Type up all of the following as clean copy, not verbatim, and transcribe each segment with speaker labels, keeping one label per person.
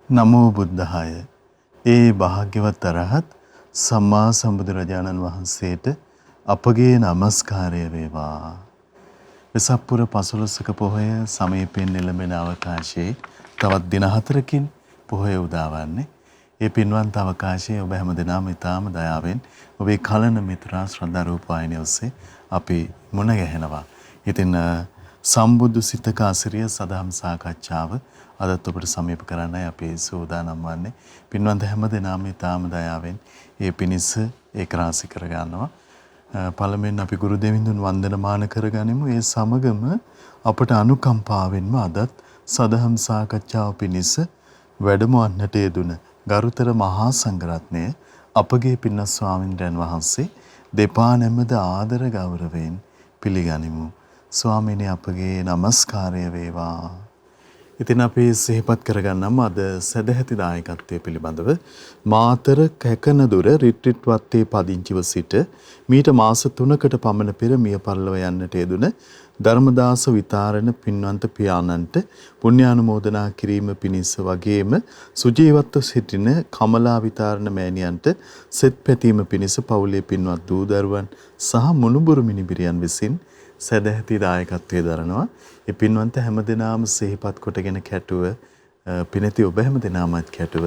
Speaker 1: නමෝ බුද්ධාය. ඒ භාග්‍යවත් අරහත් සම්මා සම්බුදුරජාණන් වහන්සේට අපගේ নমස්කාරය වේවා. වෙසක් පුර 15ක පොහොය සමීපයෙන් එළඹෙන අවකාශයේ තවත් දින 4කින් පොහොය උදාවන්නේ. ඒ පින්වන්ත අවකාශයේ ඔබ හැමදෙනාම ඊටාම දයාවෙන් ඔබේ කලන මිත්‍රා ශ්‍රද්ධා රූප වාහිනිය ඔස්සේ අපි මුණ ගැහෙනවා. ඉතින් සම්බුදු සිතක අසිරිය සදහම් සාකච්ඡාව අදත් ඔබට සමීප කරන්නයි අපි සූදානම් වන්නේ. පින්වන්ත හැමදෙනාම ඊටාම දයාවෙන් ඒ පිණිස ඒක රාශි කරගන්නවා. පළමුවෙන් අපි ගුරු දෙවිඳුන් වන්දනමාන කරගනිමු. ඒ සමගම අපට අනුකම්පාවෙන්ම අදත් සදහම් සාකච්ඡාව පිණිස වැඩමවන්නට යෙදුන ගරුතර මහා සංඝරත්නය අපගේ පින්වත් ස්වාමින්ද්‍රයන් වහන්සේ දෙපා නැමද ආදර ගෞරවයෙන් පිළිගනිමු. ස්වාමීනි අපගේ নমස්කාරය වේවා. ඉතින් අපි සිහිපත් කරගන්නම අද සදැහැති දායකත්වයේ පිළිබඳව මාතර කැකනදුර රිට්‍රීට් වත්තේ පදිංචිව සිට මීට මාස 3කට පමණ පෙර මිය පරලොව යන්නට යෙදුන ධර්මදාස විතාරණ පින්වන්ත පියාණන්ට පුණ්‍යානුමෝදනා කිරීම පිණිස වගේම සුජීවත්ව සිටින කමලා විතාරණ මෑණියන්ට සෙත් පැතීම පිණිස පවුලේ පින්වත් දූ දරුවන් සහ මුණුබුරු මිනිබිරියන් විසින් සදැහැති දායකත්වයේ දරනවා. ඒ පින්වන්ත හැමදෙනාම සිහිපත් කොටගෙන කැටුව පිනති ඔබ හැමදෙනාමත් කැටුව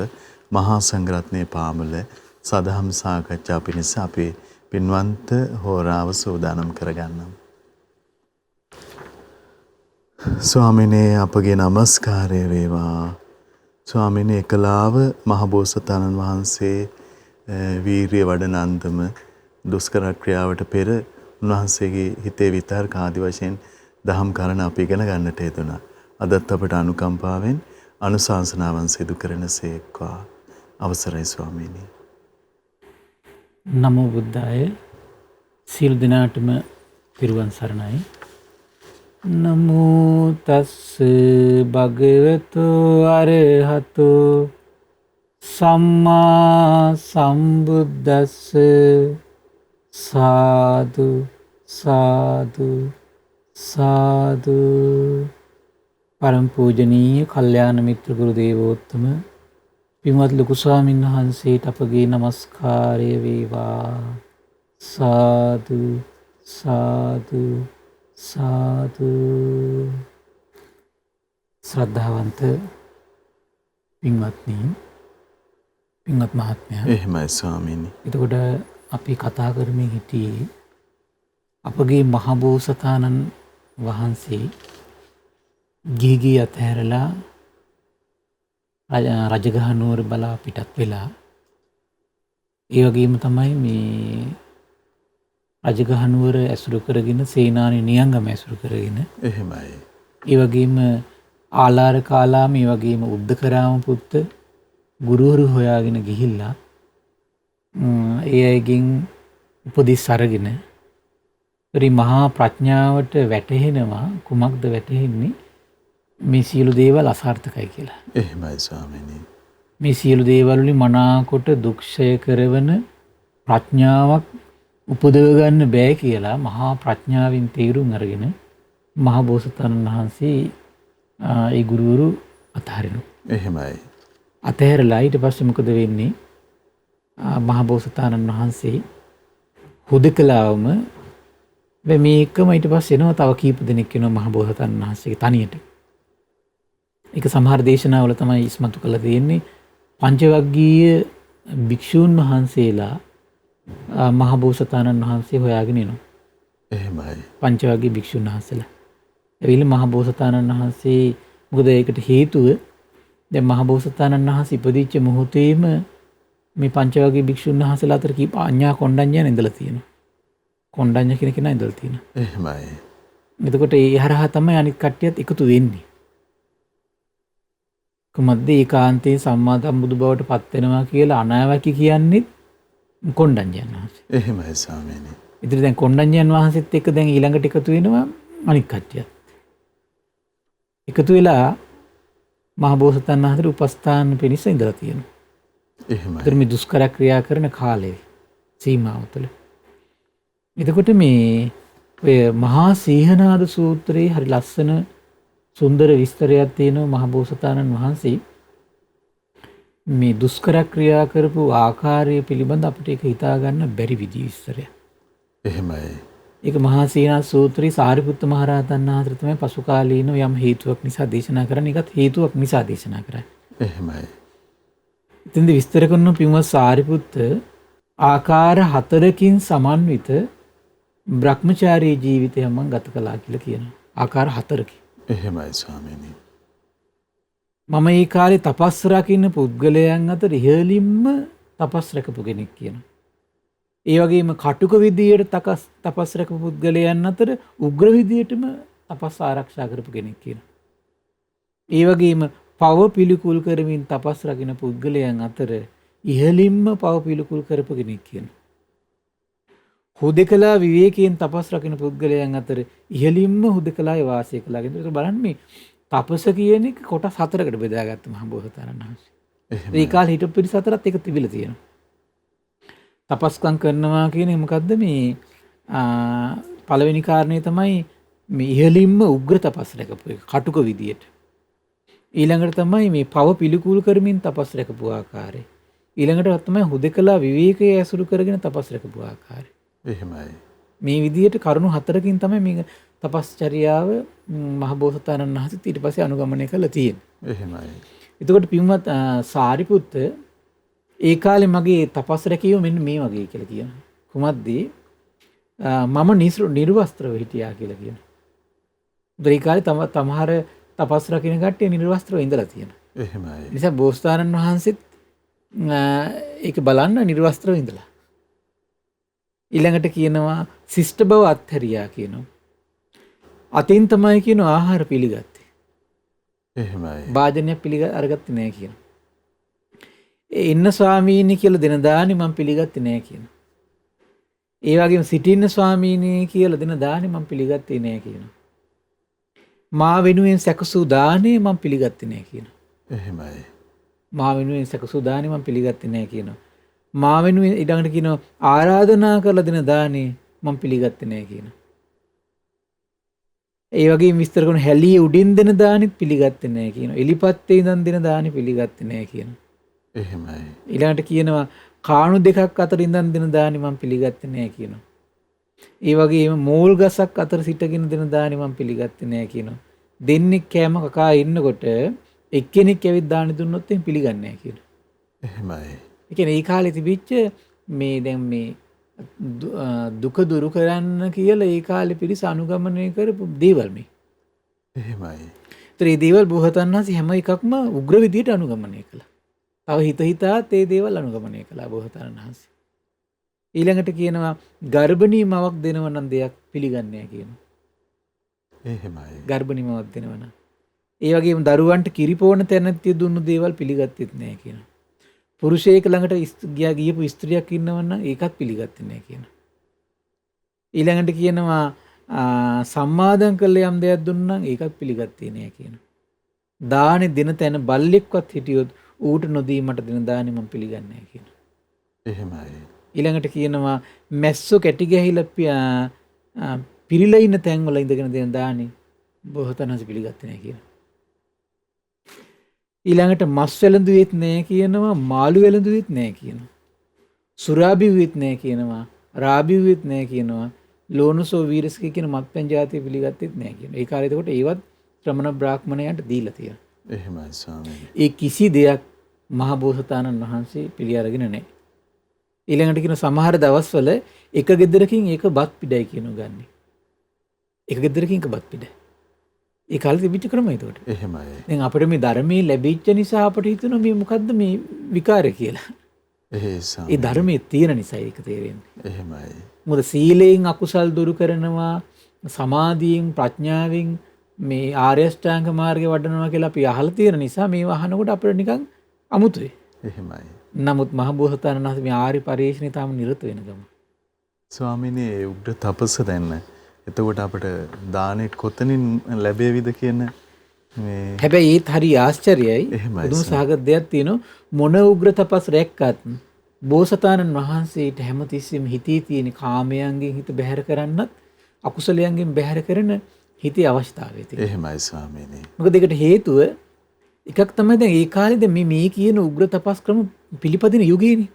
Speaker 1: මහා සංඝරත්නයේ පාමුල සදහම් සාකච්ඡා පිණිස අපේ පින්වන්ත හෝරාව සූදානම් කරගන්නම්. ස්වාමිනේ අපගේ নমස්කාරය වේවා. ස්වාමිනේ එකලාව මහබෝසතාණන් වහන්සේ වීරිය වඩන අන්දම දුෂ්කර ක්‍රියාවට පෙර උන්වහන්සේගේ හිතේ විතර්ක ආදි වශයෙන් දහම් කරන අපි ඉගෙන ගන්නට යෙදුණා. අදත් අපට අනුකම්පාවෙන් අනුශාසනාවන් සිදු කරනසේක්වා. අවසරයි ස්වාමීනි.
Speaker 2: නමෝ බුද්ධාය. සියලු දෙනාටම පිරුවන් සරණයි. නමෝ තස්ස භගවතෝ අරහතෝ සම්මා සම්බුද්දස්ස සාදු සාදු සාදු. පරම පූජනීය කල්යාණ මිත්‍ර ගුරු දේවෝත්තම පින්වත් ලොකු ස්වාමීන් වහන්සේට අපගේ নমස්කාරය වේවා. සාදු සාදු සාදු. ශ්‍රද්ධාවන්ත පින්වත්නි, පින්වත් මහත්මයා.
Speaker 1: එහෙමයි ස්වාමීනි.
Speaker 2: එතකොට අපි කතා කරමින් හිටියේ අපගේ මහබෝසතාණන් වහන්සේ ගිහි අතහැරලා රජගහ නුවර බලා පිටත් වෙලා, ඒ වගේම තමයි මේ රජගහ නුවර ඇසුරු කරගෙන සේනානි නියංගම ඇසුරු කරගෙන,
Speaker 1: එහෙමයි.
Speaker 2: ඒ වගේම ආලාර කාලාම, ඒ වගේම උද්දකරාම පුත්ත ගුරුවරු හොයාගෙන ගිහිල්ලා ඒ අයගෙන් උපදෙස් අරගෙන පරි මහා ප්‍රඥාවට වැටහෙනවා. කුමක්ද වැටහෙන්නේ? මේ සියලු දේවල් අසාර්ථකයි කියලා.
Speaker 1: එහෙමයි ස්වාමීනි.
Speaker 2: මේ සියලු දේවල් වලින් මනාකොට දුක්ෂය කරවන ප්‍රඥාවක් උපදව ගන්න බෑ කියලා මහා ප්‍රඥාවෙන් තීරුම් අරගෙන මහා බෝසතාණන් වහන්සේ ඒ ගුරුවරු අතහරිනවා.
Speaker 1: එහෙමයි.
Speaker 2: අතහැරලා ඊට පස්සේ මොකද වෙන්නේ? මහා බෝසතාණන් වහන්සේ හුදකලාවම මේකම ඊට පස්සේ එනවා තව කීප දෙනෙක් එනවා මහා බෝසතාණන් වහන්සේගේ තනියට. ඒක සමහර දේශනාවල තමයි ඉස්මතු කරලා තියෙන්නේ. පංචවග්ගීය භික්ෂූන් වහන්සේලා මහා බෝසතාණන් වහන්සේ හොයාගෙන එනවා.
Speaker 1: එහෙමයි.
Speaker 2: පංචවග්ගීය භික්ෂූන් වහන්සේලා. එවිල මහා බෝසතාණන් වහන්සේ මොකද ඒකට හේතුව දැන් මහා බෝසතාණන් වහන්සේ ඉපදිච්ච මොහොතේම මේ පංචවග්ගීය භික්ෂුන් වහන්සේලා අතර කීප අඤ්ඤා කොණ්ඩඤ්ඤා ඉඳලා තියෙනවා. කොණ්ඩඤ්ඤ කියන කෙනා ඉඳලා තියෙනවා.
Speaker 1: එහෙමයි.
Speaker 2: එතකොට ඒ හරහා තමයි අනිත් කට්ටියත් එකතු වෙන්නේ. කොහොමද ඒකාන්තේ සම්මා සම්බුදු බවට පත් වෙනවා කියලා අනාවැකි කියන්නේ කොණ්ඩඤ්ඤයන් වහන්සේ.
Speaker 1: එහෙමයි ස්වාමීනි.
Speaker 2: ඉතින් දැන් කොණ්ඩඤ්ඤයන් වහන්සේත් එක්ක දැන් ඊළඟට එකතු වෙනවා අනිත් කට්ටියත්. එකතු වෙලා මහ බෝසතාණන් වහන්සේට උපස්ථාන පිණිස ඉඳලා තියෙනවා.
Speaker 1: එහෙමයි.
Speaker 2: ඒතර මේ දුෂ්කර ක්‍රියා කරන කාලේ සීමාව තුළ. එතකොට මේ ඔය මහා සීහනාද සූත්‍රයේ හරි ලස්සන සුන්දර විස්තරයක් තියෙනවා මහ බෝසතාණන් වහන්සේ මේ දුෂ්කර ක්‍රියා කරපු ආකාරය පිළිබඳ අපිට ඒක හිතා ගන්න බැරි විදිහ විස්තරයක්.
Speaker 1: එහෙමයි.
Speaker 2: ඒක මහා සීනා සූත්‍රයේ සාරිපුත්ත මහ රහතන් වහන්සේ තමයි පසු කාලීනව යම් හේතුවක් නිසා දේශනා කරන්නේ. ඒකත් හේතුවක් නිසා දේශනා කරන්නේ.
Speaker 1: එහෙමයි.
Speaker 2: ඉතින්ද විස්තර කරන පින්වත් සාරිපුත්ත ආකාර 4කින් සමන්විත බ්‍රහ්මචාරී ජීවිතයක් මම ගත කළා කියලා කියනවා. ආකාර 4කින්.
Speaker 1: එහෙමයි ස්වාමීනි.
Speaker 2: මම ඒ කාලේ තපස් රකින්න පුද්ගලයන් අතර ඉහළින්ම තපස් රැකපු කෙනෙක් කියනවා. ඒ වගේම කටුක විදියට තපස් රැකපු පුද්ගලයන් අතර උග්‍ර විදියටම තපස් ආරක්ෂා කරපු කෙනෙක් කියනවා. ඒ වගේම පව පිළිකුල් කරමින් තපස් රකින්න පුද්ගලයන් අතර ඉහළින්ම පව පිළිකුල් කරපු කෙනෙක් කියනවා. හුදෙකලා විවේකයෙන් තපස් රකින්න පුද්ගලයන් අතර ඉහළින්ම හුදෙකලාවේ වාසය කළා කියන එක බලන්න මේ තපස කියන එක කොටස් 4කට බෙදාගත්ත මහ බෝසතාණන් වහන්සේ. ඒ කාලේ හිටපු පිරිස අතරත් ඒක තිබිලා තියෙනවා. තපස්කම් කරනවා කියන එක මොකද්ද මේ පළවෙනි කාරණේ තමයි මේ ඉහළින්ම උග්‍ර තපස් රැකපු එක කටුක විදියට. ඊළඟට තමයි මේ පව පිළිකුල් කරමින් තපස් රැකපු ආකාරය. ඊළඟට තමයි හුදෙකලා විවේකයේ ඇසුරු කරගෙන තපස් රැකපු ආකාරය.
Speaker 1: එහෙමයි.
Speaker 2: මේ විදියට කරුණු 4කින් තමයි මේ තපස්චර්යාව මහබෝසතාණන් වහන්සේ ඊට පස්සේ අනුගමනය කළා තියෙන්නේ.
Speaker 1: එහෙමයි.
Speaker 2: එතකොට පින්වත් සාරිපුත්ත ඒ කාලේ මගේ තපස් රැකීම මෙන්න මේ වගේ කියලා කියනවා. කුමද්ද? මම නිර්වස්ත්‍රව හිටියා කියලා කියනවා. ඒ කාලේ තමහර තපස් රකින්න කට්ටිය නිර්වස්ත්‍රව ඉඳලා තියෙනවා.
Speaker 1: එහෙමයි.
Speaker 2: නිසා බෝසතාණන් වහන්සේත් ඒක බලන්න නිර්වස්ත්‍රව ඉඳලා. ඊළඟට කියනවා ශිෂ්ට බව අත්හැරියා කියනවා. අතින් තමයි කියන ආහාර පිළිගත්තේ.
Speaker 1: එහෙමයි.
Speaker 2: භාජනයක් අරගත්තේ නැහැ කියනවා. ඒ ඉන්න ස්වාමීනි කියලා දෙන දානි මම පිළිගත්තේ නැහැ කියනවා. ඒ වගේම සිටින්න ස්වාමීනි කියලා දෙන දානි මම පිළිගත්තේ නැහැ කියනවා. මා වෙනුවෙන් සැකසූ දානේ මම පිළිගත්තේ නැහැ කියනවා.
Speaker 1: එහෙමයි.
Speaker 2: මා වෙනුවෙන් සැකසූ දානේ මම පිළිගත්තේ නැහැ කියනවා. මා වෙනුවෙන් ඊළඟට කියනවා ආරාධනා කරලා දෙන දානේ මම පිළිගත්තේ නැහැ කියනවා. ඒ වගේම විස්තර කරන හැලිය උඩින් දෙන දානෙත් පිළිගත්තේ නැහැ කියනවා. එලිපත්තේ ඉඳන් දෙන දානෙ පිළිගත්තේ නැහැ කියනවා.
Speaker 1: එහෙමයි.
Speaker 2: ඊළඟට කියනවා කාණු දෙකක් අතර ඉඳන් දෙන දානෙ මම පිළිගත්තේ නැහැ කියනවා. ඒ වගේම මෝල් ගසක් අතර සිටගෙන දෙන දානෙ මම පිළිගත්තේ නැහැ කියනවා. දෙන්නෙක් කෑම කකා ඉන්නකොට එක්කෙනෙක් ඇවිත් දානෙ දුන්නොත් එහෙම පිළිගන්නේ නැහැ කියනවා.
Speaker 1: එහෙමයි.
Speaker 2: ඒ කියන්නේ ඒ කාලේ තිබිච්ච මේ දැන් මේ දුක දුරු කරන්න කියලා ඒ කාලේ පිරිස අනුගමනය කරපු දේවල් මේ.
Speaker 1: එහෙමයි.
Speaker 2: ඒතර මේ දේවල් බෝසතාණන් වහන්සේ හැම එකක්ම උග්‍ර විදියට අනුගමනය කළා. තව හිතාත් ඒ දේවල් අනුගමනය කළා බෝසතාණන් වහන්සේ. ඊළඟට කියනවා ගර්භණී මවක් දෙනව නම් දෙයක් පිළිගන්නේ නැහැ කියනවා.
Speaker 1: එහෙමයි.
Speaker 2: ගර්භණී මවක් දෙනව නම්. ඒ වගේම දරුවන්ට කිරිපෝණ තැනැත්තිය දුන්නු දේවල් පිළිගත්තෙත් නැහැ කියනවා. පුරුෂයෙක් ළඟට ගියපු ස්ත්‍රියක් ඉන්නවනම් ඒකත් පිළිගත්තේ නැහැ කියනවා. ඊළඟට කියනවා සම්මාදම් කළ යම් දෙයක් දුන්නා නම් ඒකත් පිළිගත්තේ නැහැ කියනවා. දානේ දෙන තැන බල්ලෙක්වත් හිටියොත් ඌට නොදී මට දෙන දානේ මම පිළිගන්නේ නැහැ කියනවා.
Speaker 1: එහෙමයි.
Speaker 2: ඊළඟට කියනවා මැස්සෝ කැටි ගැහිලා පිරිලා ඉන්න තැන් වල ඉඳගෙන දෙන දානේ බොහෝතනස් පිළිගත්තේ නැහැ කියනවා. ඊළඟට මස් වැළඳුවෙත් නැහැ කියනවා, මාළු වැළඳුවෙත් නැහැ කියනවා. සුරා බිව්වෙත් නැහැ කියනවා, රා බිව්වෙත් නැහැ කියනවා. ලෝණසෝ වීරස්කේ කියන මත්පැන් ජාතිය පිළිගත්තෙත් නැහැ කියනවා. ඒ කාලේ එතකොට ඒවත් ශ්‍රමණ බ්‍රාහ්මණයන්ට දීලා තියෙනවා.
Speaker 1: එහෙමයි ස්වාමීනි.
Speaker 2: ඒ කිසි දෙයක් මහ බෝසතාණන් වහන්සේ පිළි අරගෙන නැහැ. ඊළඟට කියන සමහර දවස්වල එක ගෙදරකින් ඒක බත් පිඩයි කියනවා ගන්න. එක ගෙදරකින් එක බත් පිඩයි. ඒ කාලේ තිබිච්ච ක්‍රමය ඒකට.
Speaker 1: එහෙමයි.
Speaker 2: දැන් අපිට මේ ධර්මයේ ලැබිච්ච නිසා අපිට හිතෙනවා මේ මොකද්ද මේ විකාරය කියලා. ඒ ධර්මයේ තියෙන නිසා ඒක තේරෙන්නේ.
Speaker 1: එහෙමයි.
Speaker 2: මොකද සීලයෙන් අකුසල් දුරු කරනවා, සමාධියෙන් ප්‍රඥාවෙන් මේ ආර්ය අෂ්ටාංග මාර්ගය වඩනවා කියලා අපි අහලා තියෙන නිසා මේව අහනකොට අපිට නිකන් අමුතුයි.
Speaker 1: එහෙමයි.
Speaker 2: නමුත් මහ බෝසතාණන් වහන්සේ මේ ආර්ය පරිශ්‍රණය තාම නිරත වෙන ගම.
Speaker 1: ස්වාමීනි ඒ උග්‍ර තපස දැන්න. එතකොට අපිට දානෙට කොතනින් ලැබෙවිද කියන මේ
Speaker 2: හැබැයි ඒත් හරි ආශ්චර්යයි. පුදුම සහගත දෙයක් තියෙනවා. මොන උග්‍ර තපස් රැක්කත් බෝසතාණන් වහන්සේට හැමතිස්සෙම හිතේ තියෙන කාමයන්ගෙන් හිත බැහැර කරන්නත් අකුසලයන්ගෙන් බැහැර කරන හිතේ අවශ්‍යතාවය තියෙනවා.
Speaker 1: එහෙමයි ස්වාමීනි.
Speaker 2: මොකද ඒකට හේතුව එකක් තමයි දැන් ඒ කාලේ දැන් මේ කියන උග්‍ර තපස් ක්‍රම පිළිපදින යුගයනේ.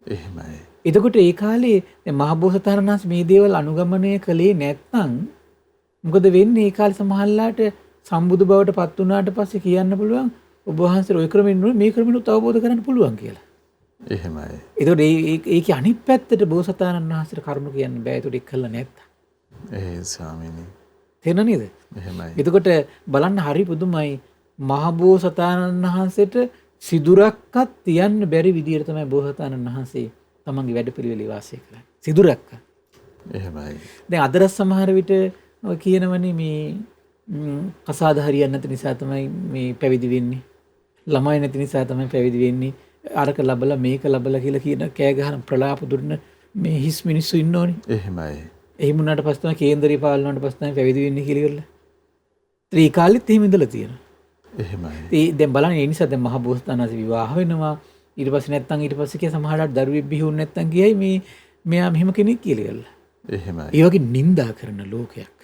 Speaker 1: එහෙමයි.
Speaker 2: එතකොට ඒ කාලේ දැන් මහබෝසතාණන් වහන්සේ මේ දේවල් අනුගමනය කළේ නැත්නම් මොකද වෙන්නේ? ඒ කාලේ සමහරලාට සම්බුදු බවට පත් වුණාට පස්සේ කියන්න පුළුවන් ඔබ වහන්සේ ඔය ක්‍රමෙන් මේ ක්‍රමෙනුත් අවබෝධ කරගන්න පුළුවන් කියලා.
Speaker 1: එහෙමයි.
Speaker 2: එතකොට ඒකේ අනිත් පැත්තට බෝසතාණන් වහන්සේට කරුණු කියන්න බෑ. ඒකට ඒක කළා නැත්තම්.
Speaker 1: ස්වාමීනි.
Speaker 2: තේරෙනව නේද?
Speaker 1: එහෙමයි.
Speaker 2: එතකොට බලන්න හරි පුදුමයි. මහබෝසතාණන් වහන්සේට සිදුරක්වත් තියන්න බැරි විදියට තමයි බෝසතාණන් වහන්සේ තමන්ගේ වැඩපිළිවෙල වාසය කරන්නේ. සිදුරක්ක.
Speaker 1: එහෙමයි.
Speaker 2: දැන් අදරස් සමහර විට ඔය කියනවනේ මේ කසාද හරියන්නේ නැති නිසා තමයි මේ පැවිදි වෙන්නේ. ළමයි නැති නිසා තමයි පැවිදි වෙන්නේ. අරක ලබලා මේක ලබලා කියලා කියන කෑ ගහන ප්‍රලාප දුන්න මේ හිස් මිනිස්සු ඉන්නෝනේ.
Speaker 1: එහෙමයි.
Speaker 2: එහෙම වුණාට පස්සේ තමයි කේන්දරේ පාලනයට පස්සේ තමයි පැවිදි වෙන්නේ කියලා ඉවරලා. ඒ කාලෙත් එහෙම ඉඳලා තියෙනවා.
Speaker 1: එහෙමයි.
Speaker 2: දැන් බලන්න ඒ නිසා දැන් මහ බෝසතාණන්සේ විවාහ වෙනවා. ඊට පස්සේ නැත්තම් ඊට පස්සේ කිය සමහරවිට දරුවෙක් බිහිවුනේ නැත්තම් කියයි මේ මෙයා මෙහෙම කෙනෙක් කියලා ඉවරලා.
Speaker 1: එහෙමයි.
Speaker 2: ඒ වගේ නිඳා කරන ලෝකයක්.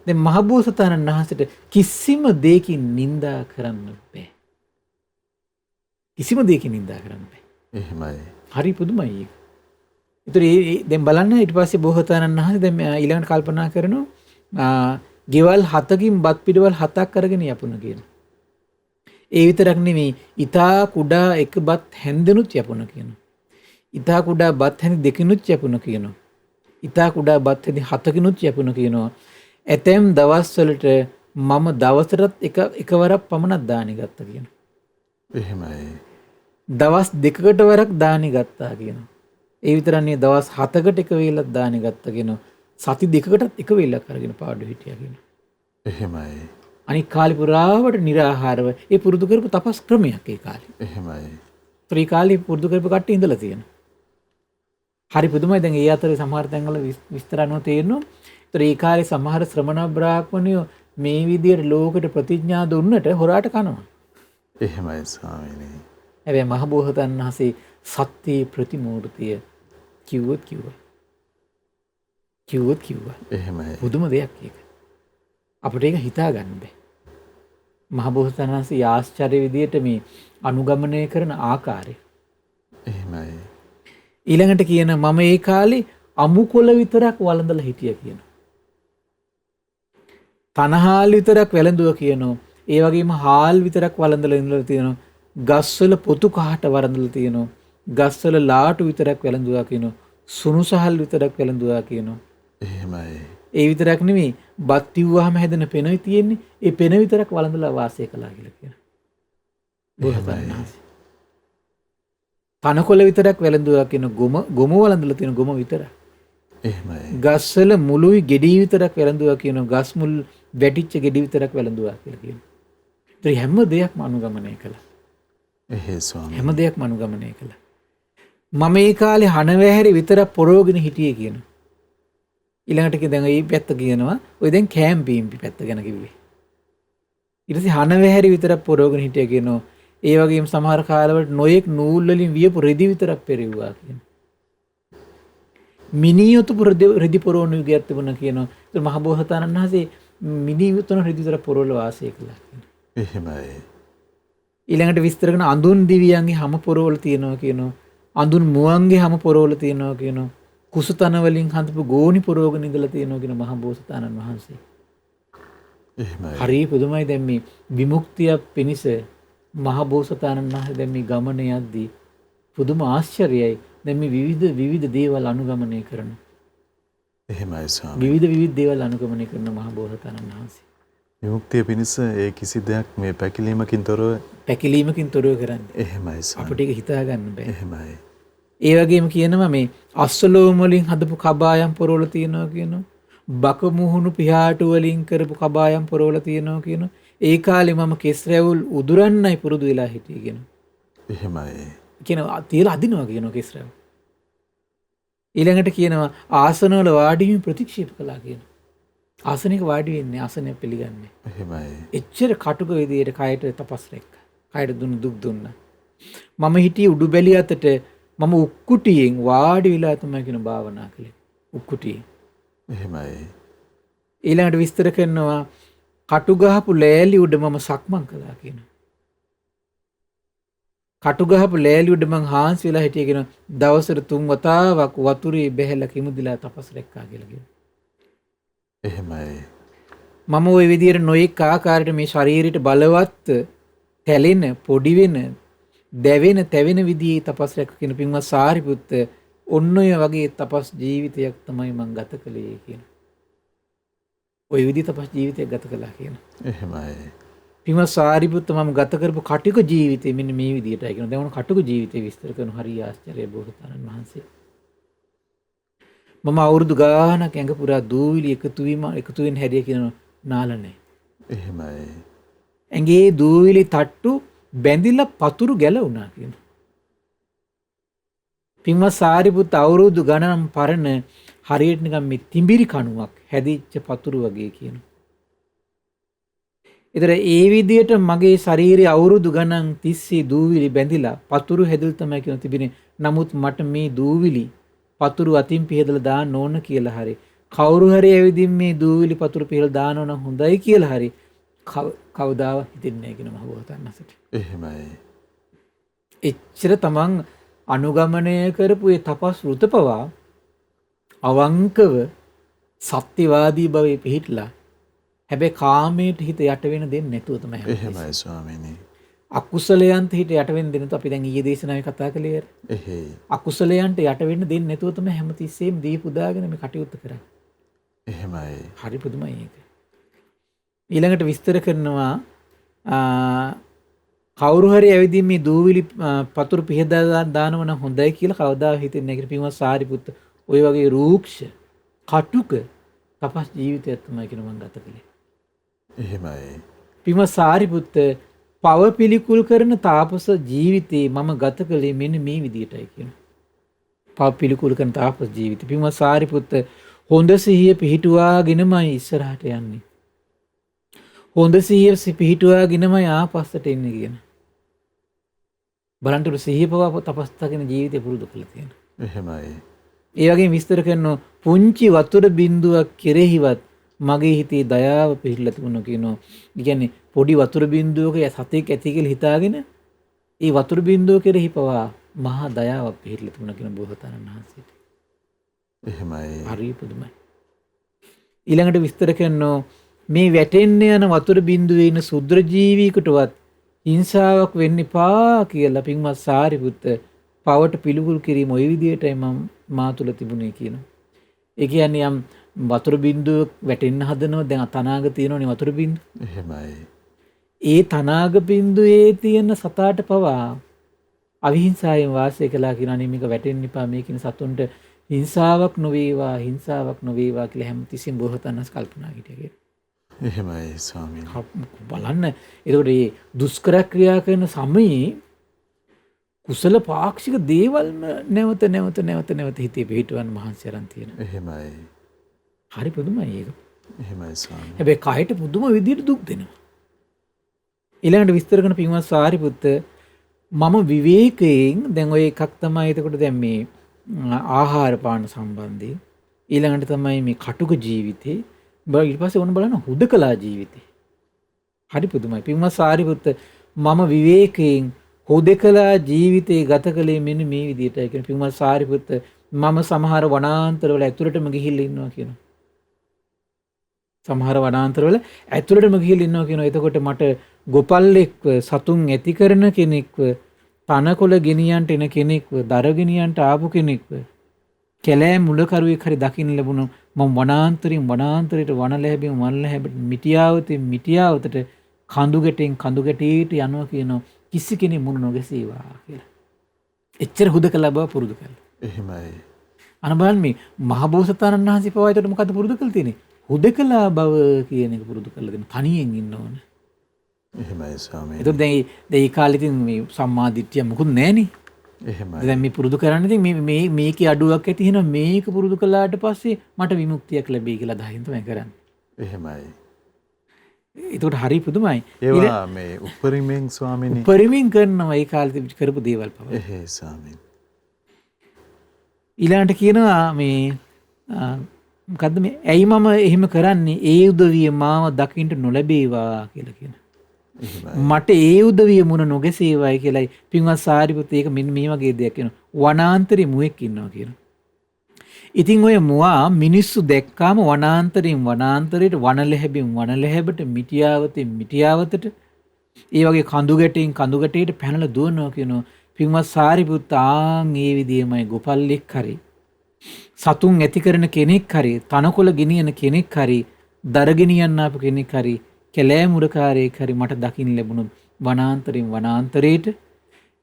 Speaker 2: දැන් මහ බෝසතාණන් වහන්සේට කිසිම දෙයකින් නිඳා කරන්න බෑ. කිසිම දෙයකින් නිඳා කරන්න බෑ.
Speaker 1: එහෙමයි.
Speaker 2: හරි පුදුමයි ඒක. ඒතර දැන් බලන්න ඊට පස්සේ බෝසතාණන් වහන්සේ දැන් ඊළඟට කල්පනා කරනවා ගෙවල් 7කින් බත් පිටවල් 7ක් අරගෙන යපුණ කියන. ඒ විතරක් නෙමෙයි ඊතා කුඩා එක බත් හැන්දෙනුත් යපුණ කියන. ඊතා කුඩා බත් හැන්දි දෙකිනුත් යපුණ කියනවා. ඊතා කුඩා බත් හැන්දි 7කිනුත් යපුණ කියනවා. ඇතැම් දවස්වලට මම දවසටත් එකවරක් පමණක් දානි ගත්තා කියනවා.
Speaker 1: එහෙමයි.
Speaker 2: දවස් දෙකකට වරක් දානි ගත්තා කියනවා. ඒ විතරක් නෙවෙයි දවස් 7කට එක වේලක් දානි ගත්තා කියනවා. සති දෙකකටත් එක වේලක් අරගෙන පාඩු හිටියා කියනවා.
Speaker 1: එහෙමයි.
Speaker 2: අනික් කාලේ පුරාවට निराහාරව ඒ පුරුදු කරපු තපස් ක්‍රමයක් ඒ කාලේ.
Speaker 1: එහෙමයි.
Speaker 2: ඒ කාලේ පුරුදු කරපු කට්ටිය ඉඳලා තියෙනවා. හරි පුදුමයි. දැන් ඒ අතරේ සමහර තැන්වල විස්තර අනුව තේරෙනවා. ඒතර ඒ කාලේ සමහර ශ්‍රමණ බ්‍රාහ්මණයෝ මේ විදියට ලෝකෙට ප්‍රතිඥා දුන්නට හොරාට කනවා.
Speaker 1: එහෙමයි ස්වාමීනි.
Speaker 2: හැබැයි මහ බෝසතාණන් වහන්සේ සත්‍ය ප්‍රතිමූර්තිය කිව්වොත් කිව්වා.
Speaker 1: එහෙමයි.
Speaker 2: පුදුම දෙයක් ඒක. අපිට ඒක හිතා ගන්න බෑ. මහ බෝසතාණන් වහන්සේ ආශ්චර්ය විදියට මේ අනුගමනය කරන ආකාරය.
Speaker 1: එහෙමයි.
Speaker 2: ඊළඟට කියන මම ඒ කාලේ අමුකොළ විතරක් වළඳලා හිටියා කියනවා. තනහාල් විතරක් වැළඳුවා කියනවා. ඒ වගේම හාල් විතරක් වළඳලා ඉඳලා තියෙනවා. ගස්වල පොතු කහට වළඳලා තියෙනවා. ගස්වල ලාටු විතරක් වැළඳුවා කියනවා. සුණු සහල් විතරක් වැළඳුවා කියනවා.
Speaker 1: එහෙමයි.
Speaker 2: ඒ විතරක් නෙමෙයි බත් ඉව්වහම හැදෙන පෙනයි තියෙන්නේ. ඒ පෙන විතරක් වළඳලා වාසය කළා කියලා කියනවා. බෝසතාණන් වහන්සේ. තනකොළ විතරක් වැළඳුවා කියන ගොම වළඳලා තියෙන ගොම විතරක්.
Speaker 1: එහෙමයි.
Speaker 2: ගස්වල මුළුයි ගෙඩි විතරක් වැළඳුවා කියන ගස් මුල් වැටිච්ච ගෙඩි විතරක් වැළඳුවා කියලා කියනවා. ඒතර හැම දෙයක්ම අනුගමනය කළා.
Speaker 1: ස්වාමීනි.
Speaker 2: හැම දෙයක්ම අනුගමනය කළා. මම ඒ කාලේ හනවැහැරි විතරක් පොරෝගෙන හිටියේ කියනවා. ඊළඟට දැන් මේ පැත්ත කියනවා ඔය දැන් කැම්පින් පැත්ත ගැන කිව්වේ. ඊට පස්සේ හනවැහැරි විතරක් පොරෝගෙන හිටියා කියනවා. ඒ වගේම සමහර කාලවලට නොයෙක් නූල් වලින් වියපු රෙදි විතරක් පෙරෙව්වා කියනවා. මිනියොතු රෙදි පොරවන යුගයක් තිබුණා කියනවා. ඒ මහ බෝසතාණන් වහන්සේ මිනියොතුන රෙදි විතර පොරවල වාසය කළා කියනවා.
Speaker 1: එහෙමයි.
Speaker 2: ඊළඟට විස්තර කරන අඳුන් දිවියන්ගේ හැම පොරවල තියෙනවා කියනවා. අඳුන් මුවන්ගේ හැම පොරවල තියෙනවා කියනවා. කුසතන වලින් හඳපු ගෝණි පොරවගෙන ඉඳලා තියෙනවා කියන මහ බෝසතාණන් වහන්සේ.
Speaker 1: එහෙමයි.
Speaker 2: හරි පුදුමයි. දැන් මේ විමුක්තිය පිණිස මහ බෝසතාණන් වහන්සේ දැන් මේ ගමන යද්දී පුදුම ආශ්චර්යයි. දැන් මේ විවිධ දේවල් අනුගමනය කරන.
Speaker 1: එහෙමයි ස්වාමී.
Speaker 2: විවිධ දේවල් අනුගමනය කරන මහ බෝසතාණන් වහන්සේ.
Speaker 1: විමුක්තිය පිණිස ඒ කිසි දෙයක් මේ පැකිලීමකින් තොරව
Speaker 2: කරන්නේ.
Speaker 1: එහෙමයි ස්වාමී.
Speaker 2: අපිට ඒක හිතා ගන්න බෑ.
Speaker 1: එහෙමයි.
Speaker 2: ඒ වගේම කියනවා මේ අස්වලෝම වලින් හදපු කබායම් පොරවල තියෙනවා කියනවා. බක මුහුණු පිහාටු වලින් කරපු කබායම් පොරවල තියෙනවා කියනවා. ඒ කාලේ මම කෙස් රැවුල් උදුරන්නයි පුරුදු වෙලා හිටියේ කියනවා.
Speaker 1: එහෙමයි.
Speaker 2: කියනවා තියලා අදිනවා කියනවා කෙස් රැවුල්. ඊළඟට කියනවා ආසනවල වාඩි වීම ප්‍රතික්ෂේප කළා කියනවා. ආසනයක වාඩි වෙන්නේ ආසනය පිළිගන්නේ.
Speaker 1: එහෙමයි.
Speaker 2: එච්චර කටුක විදියට කයට තපස් රැක්ක. කයට දුන්න දුක් දුන්නා. මම හිටියේ උඩු බැලිය අතට මම උක්කුටියෙන් වාඩි වෙලා තමයි කියන භාවනා කළේ. උක්කුටියෙන්.
Speaker 1: එහෙමයි.
Speaker 2: ඊළඟට විස්තර කරනවා කටු ගහපු ලෑලි උඩ මම සක්මන් කළා කියන. කටු ගහපු ලෑලි උඩ මං හාන්සි වෙලා හිටිය කියන දවසට 3 වතාවක් වතුරේ බැහැලා කිමුදිලා තපස් රැක්කා කියලා කියන.
Speaker 1: එහෙමයි.
Speaker 2: මම ওই විදිහට නොඑක ආකාරයට මේ ශරීරයට බලවත් තැලෙන, පොඩි වෙන, දැවෙන, තැවෙන විදිහේ තපස් රැක්ක කියන පින්වත් සාරිපුත්ත ඔන්න ඔය වගේ තපස් ජීවිතයක් තමයි මං ගත කළේ කියන. ওই විදිහ තපස් ජීවිතයක් ගත කළා කියන.
Speaker 1: එහෙමයි.
Speaker 2: පින්වත් සාරිපුත්ත මම ගත කරපු කටුක ජීවිතේ මෙන්න මේ විදිහටයි කියන. දැන් කටුක ජීවිතේ විස්තර කරන හරිය ආශ්චර්යයි බෝසතාණන් වහන්සේ. මම අවුරුදු ගානක් ඇඟ පුරා දූවිලි එකතු වෙන හැටිය කියන නාලනේ.
Speaker 1: එහෙමයි.
Speaker 2: ඇඟේ දූවිලි තට්ටු බැඳිලා පතුරු ගැලවුණා කියන. පින්වත් සාරිපුත්ත අවුරුදු ගණන් පරණ හරියට නිකන් මේ තිඹිරි කණුවක් හැදිච්ච පතුරු වගේ කියන. ඒතර ඒ විදිහට මගේ ශරීරයේ අවුරුදු ගණන් තිස්සේ දූවිලි බැඳිලා පතුරු හැදෙල් තමයි කියන තිබෙන්නේ. නමුත් මට මේ දූවිලි පතුරු අතින් පිහදලා දාන්න ඕන කියලා හරි කවුරු හරි ඇවිදින් මේ දූවිලි පතුරු පිහදලා දාන්න ඕන හොඳයි කියලා හරි කවදාවත් හිතෙන්නේ නැහැ කියන මහබෝසතාණන්සට.
Speaker 1: එහෙමයි.
Speaker 2: එච්චර තමන් අනුගමනය කරපු ඒ තපස් වෘතපවා අවංකව සත්‍යවාදී භවයේ පිහිටලා හැබැයි කාමයට හිත යට වෙන දෙන්නේ නැතුව තමයි.
Speaker 1: එහෙමයි ස්වාමීනි.
Speaker 2: අකුසලයන්ට හිත යට වෙන්න දෙන්න අපි දැන් ඊයේ දේශනාවේ කතා කළේ.
Speaker 1: එහෙයි.
Speaker 2: අකුසලයන්ට යට වෙන්න දෙන්නේ නැතුව තමයි හැමතිස්සෙම දීපුදාගෙන මේ කටයුත්ත කරන්නේ.
Speaker 1: එහෙමයි.
Speaker 2: හරි පුදුමයි ඒක. ඊළඟට විස්තර කරනවා කවුරු හරි ඇවිදින් මේ දූවිලි පතුරු පිහදා දානව නම් හොඳයි කියලා කවදා හිතෙන්නේ නැහැ කියලා පින්වත් සාරිපුත්ත ওই වගේ රූක්ෂ කටුක තපස් ජීවිතයක් තමයි කියන මම ගත කළේ.
Speaker 1: එහෙමයි.
Speaker 2: පින්වත් සාරිපුත්ත පව පිළිකුල් කරන තාපස ජීවිතේ මම ගත කළේ මෙන්න මේ විදිහටයි කියන. පව පිළිකුල් කරන තාපස ජීවිතේ පින්වත් සාරිපුත්ත හොඳ සිහිය පිහිටුවාගෙනමයි ඉස්සරහට යන්නේ. හොඳ සිහිය පිහිටුවාගෙනමයි ආපස්සට එන්නේ කියන. බලන්ට සිහිය පව තපස්තගෙන ජීවිතේ පුරුදු කළා තියෙන.
Speaker 1: එහෙමයි.
Speaker 2: ඒ වගේම විස්තර කරනවා පුංචි වතුර බිඳුවක් කෙරෙහිවත් මගේ හිතේ දයාව පිහිටලා තිබුණා කියනවා. ඒ කියන්නේ පොඩි වතුර බිඳුවක සතෙක් ඇති කියලා හිතාගෙන ඒ වතුර බිඳුව කෙරෙහි පවා මහා දයාවක් පිහිටලා තිබුණා කියන බෝසතාණන් වහන්සේට.
Speaker 1: එහෙමයි.
Speaker 2: හරි පුදුමයි. ඊළඟට විස්තර කරනවා මේ වැටෙන්න යන වතුර බිඳුවේ ඉන්න සුද්‍ර ජීවීකටවත් හිංසාවක් වෙන්න එපා කියලා පින්වත් සාරිපුත්ත පවට පිළිකුල් කිරීම ওই විදිහටයි මම මා තුළ තිබුණේ කියනවා. ඒ කියන්නේ යම් වතුර බිඳුව වැටෙන්න හදනවා දැන් තනාග තියෙනවනේ වතුර බිඳුව.
Speaker 1: එහෙමයි.
Speaker 2: ඒ තනාග බිඳුවේ තියෙන සතාට පවා අවිහිංසාවෙන් වාසය කළා කියන අනේ මේක වැටෙන්න එපා මේකින සතුන්ට හිංසාවක් නොවේවා කියලා හැමතිස්සෙම බෝසතාණන්ස් කල්පනා හිටියා.
Speaker 1: එහෙමයි ස්වාමීනි.
Speaker 2: බලන්න එතකොට මේ දුෂ්කර ක්‍රියා කරන සමයේ කුසල පාක්ෂික දේවල්ම නැවත හිතේ පිහිටවන්න මහන්සි අරන් තියෙනවා.
Speaker 1: එහෙමයි.
Speaker 2: හරි පුදුමයි ඒක.
Speaker 1: එහෙමයි ස්වාමීනි.
Speaker 2: හැබැයි කයට පුදුම විදියට දුක් දෙනවා. ඊළඟට විස්තර කරන පින්වත් සාරිපුත්ත මම විවේකයෙන් දැන් ඔය එකක් තමයි එතකොට දැන් මේ ආහාර පාන සම්බන්ධයෙන් ඊළඟට තමයි මේ කටුක ජීවිතේ ඊට පස්සේ ඕන බලන්න හුදකලා ජීවිතේ. හරි පුදුමයි. පින්වත් සාරිපුත්ත මම විවේකයෙන් හුදකලා ජීවිතේ ගත කළේ මෙන්න මේ විදිහටයි කියන පින්වත් සාරිපුත්ත මම සමහර වනාන්තරවල ඇතුළටම ගිහිල්ලා ඉන්නවා කියනවා. සමහර වනාන්තරවල ඇතුළටම ගිහිල්ලා ඉන්නවා කියනවා. එතකොට මට ගොපල්ලෙක්ව සතුන් ඇති කරන කෙනෙක්ව තනකොළ ගෙනියන්ට එන කෙනෙක්ව දර ගෙනියන්ට ආපු කෙනෙක්ව කැලෑ මුලකරුවෙක් හරි දකින්න ලැබුණා. මම වනාන්තරයට වන ලැබෙට මිටියාවතට කඳු ගැටේට යනවා කියනවා. කිසි කෙනෙක් මුණ නොගැසේවා කියලා. එච්චර හුදකලා බව පුරුදු කළා.
Speaker 1: එහෙමයි.
Speaker 2: අනබලන් මේ මහබෝසතාණන් වහන්සේ පවා ඒකට මොකද්ද පුරුදු කළ තියෙන්නේ? හුදකලා බව කියන එක පුරුදු කරලා දෙන්න. තනියෙන් ඉන්න ඕන.
Speaker 1: එහෙමයි ස්වාමීනි.
Speaker 2: ඒතකොට දැන් ඒ කාලේ ඉතින් මේ සම්මා දිට්ඨිය මොකුත් නැහනේ.
Speaker 1: එහෙමයි.
Speaker 2: දැන් මේ පුරුදු කරන්නේ ඉතින් මේකේ අඩුවක් ඇති වෙනවා. මේක පුරුදු කළාට පස්සේ මට විමුක්තියක් ලැබෙයි කියලා දහින් තමයි කරන්නේ.
Speaker 1: එහෙමයි.
Speaker 2: ඒකට හරි පුදුමයි.
Speaker 1: ඒවා මේ උපරිමෙන් ස්වාමීනි.
Speaker 2: උපරිමෙන් කරනවා ඒ කාලේ කරපු දේවල් පවා.
Speaker 1: එහෙයි ස්වාමීනි.
Speaker 2: ඊළඟට කියනවා මේ මොකද්ද මේ ඇයි මම එහෙම කරන්නේ ඒ උදවිය මාව දකින්න නොලැබේවා කියලා කියන. මට ඒ උදවිය මුණ නොගැසේවයි කියලායි පින්වත් සාරිපුත්ත ඒක මෙන්න මේ වගේ දෙයක් කියනවා. වනාන්තරේ මුවෙක් ඉන්නවා කියනවා. ඉතින් ඔය මුවා මිනිස්සු දැක්කාම වනාන්තරයෙන් වනාන්තරයට වනලැහැබෙන් වනලැහැබට මිටියාවතෙන් මිටියාවතට ඒ වගේ කඳු ගැටෙන් කඳු ගැටේට පැනලා දුවනවා කියනවා. පින්වත් සාරිපුත්ත ආන් ඒ විදියමයි ගොපල්ලෙක් හරි සතුන් ඇති කරන කෙනෙක් හරි තනකොළ ගෙනියන කෙනෙක් හරි දර ගෙනියන්න ආපු කෙනෙක් හරි කැලෑ මුරකාරයෙක් හරි මට දකින්න ලැබුණොත් වනාන්තරයෙන් වනාන්තරයට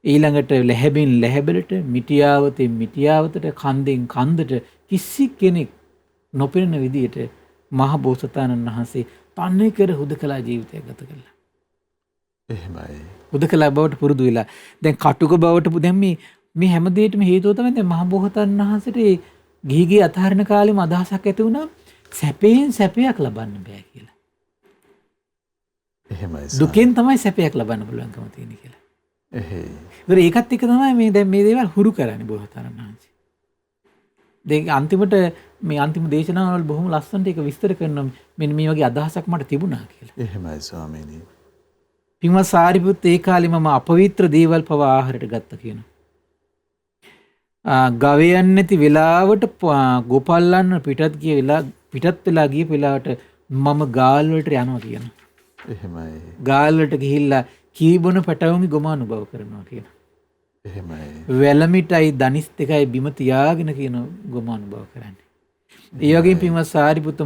Speaker 2: ඊළඟට ලැහැබෙන් ලැහැබලට මිටියාවතෙන් මිටියාවතට කන්දෙන් කන්දට කිසි කෙනෙක් නොපෙනෙන විදියට මහ බෝසතාණන් වහන්සේ තන්නේ කර හුදකලා ජීවිතයක් ගත කළා.
Speaker 1: එහෙමයි.
Speaker 2: හුදකලා බවට පුරුදු වෙලා දැන් කටුක බවට දැන් මේ හැම දෙයකටම හේතුව තමයි දැන් මහ බෝසතාණන් වහන්සේට ගිහිගේ අතහරින කාලෙම අදහසක් ඇති වුණා සැපයෙන් සැපයක් ලබන්න බෑ කියලා.
Speaker 1: එහෙමයි.
Speaker 2: දුකෙන් තමයි සැපයක් ලබන්න පුළුවන්කම තියෙන්නේ කියලා.
Speaker 1: එහෙයි.
Speaker 2: ඒකත් එක්ක තමයි මේ දැන් මේ දේවල් හුරු කරන්නේ බෝසතාණන් වහන්සේ. දැන් අන්තිමට මේ අන්තිම දේශනාවල බොහොම ලස්සනට ඒක විස්තර කරනවා මෙන්න මේ වගේ අදහසක් මට තිබුණා කියලා.
Speaker 1: එහෙමයි ස්වාමීනි.
Speaker 2: පින්වත් සාරිපුත්ත ඒ කාලේ මම අපවිත්‍ර දේවල් පවා ආහාරයට ගත්තා කියනවා. ගවයන් නැති වෙලාවට ගොපල්ලන් පිටත් වෙලා ගිය වෙලාවට මම ගාල් වලට යනවා කියනවා.
Speaker 1: එහෙමයි.
Speaker 2: ගාල් වලට ගිහිල්ලා කීබොන පැටවුන්ගේ ගොම අනුභව කරනවා කියනවා.
Speaker 1: එහෙමයි.
Speaker 2: වැලමිටයි දනිස් දෙකයි බිම තියාගෙන කියන ගොම අනුභව කරන්නේ. ඒ වගේම පින්වත් සාරිපුත්ත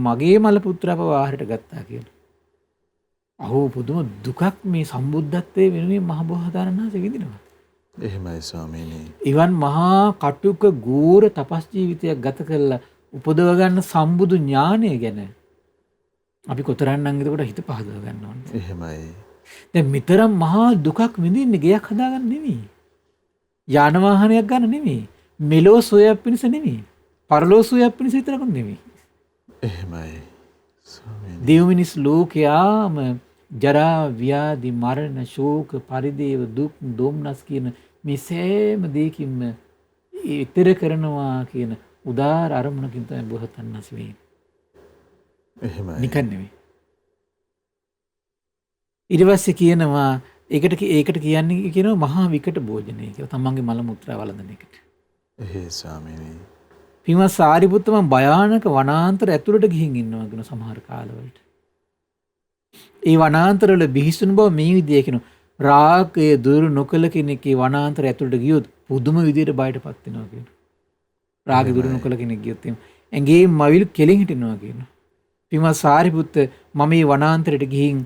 Speaker 2: මගේ මල පුත්‍රාව ආහාරයට ගත්තා කියනවා. අහෝ පුදුම දුකක් මේ සම්බුද්ධත්වයේ වෙනුවෙන් මහ බෝසතාණන් වහන්සේ විඳිනවා.
Speaker 1: එහෙමයි ස්වාමීනි.
Speaker 2: ඉවන් මහා කටුක ගෝර තපස් ජීවිතයක් ගත කරලා උපදව ගන්න සම්බුදු ඥානය ගැන අපි කොතරම්නම් එතකොට හිත පහදව ගන්න ඕනේ.
Speaker 1: එහෙමයි.
Speaker 2: දැන් මෙතරම් මහා දුකක් විඳින්නේ ගයක් හදාගන්න නෙමෙයි. යාන වාහනයක් ගන්න නෙමෙයි. මෙලෝ සෝයක් පිණිස නෙමෙයි. පරලෝ සෝයක් පිණිස විතරක් නෙමෙයි.
Speaker 1: එහෙමයි. ස්වාමීනි.
Speaker 2: දෙව් මිනිස් ලෝකයාම ජරා ව්‍යාධි මරණ ශෝක පරිදේව දුක් දොම්නස් කියන මේ සෑම දෙයකින්ම ඊතර කරනවා කියන උදාර අරමුණකින් තමයි බෝසතාණන් වහන්සේ වෙන්නේ.
Speaker 1: එහෙමයි.
Speaker 2: නිකන් නෙමෙයි. ඊට පස්සේ කියනවා ඒකට කියන්නේ කියනවා මහා විකට භෝජනය කියලා. තමන්ගේ මල මුත්‍රා වළඳන එකට.
Speaker 1: එහෙයි ස්වාමීනි.
Speaker 2: පින්වත් සාරිපුත්ත මම භයානක වනාන්තර ඇතුළට ගිහින් ඉන්නවා කියන සමහර කාලවලට. ඒ වනාන්තරවල බිහිසුණු බව මේ විදිය කියනවා. රාගය දුරු නොකළ කෙනෙක් ඒ වනාන්තර ඇතුළට ගියොත් පුදුම විදියට බයටපත් වෙනවා කියනවා. රාගය දුරු නොකළ කෙනෙක් ගියොත් ඇඟේ මවිල් කෙලින් හිටිනවා කියනවා. පින්වත් සාරිපුත්ත මම මේ වනාන්තරයට ගිහින්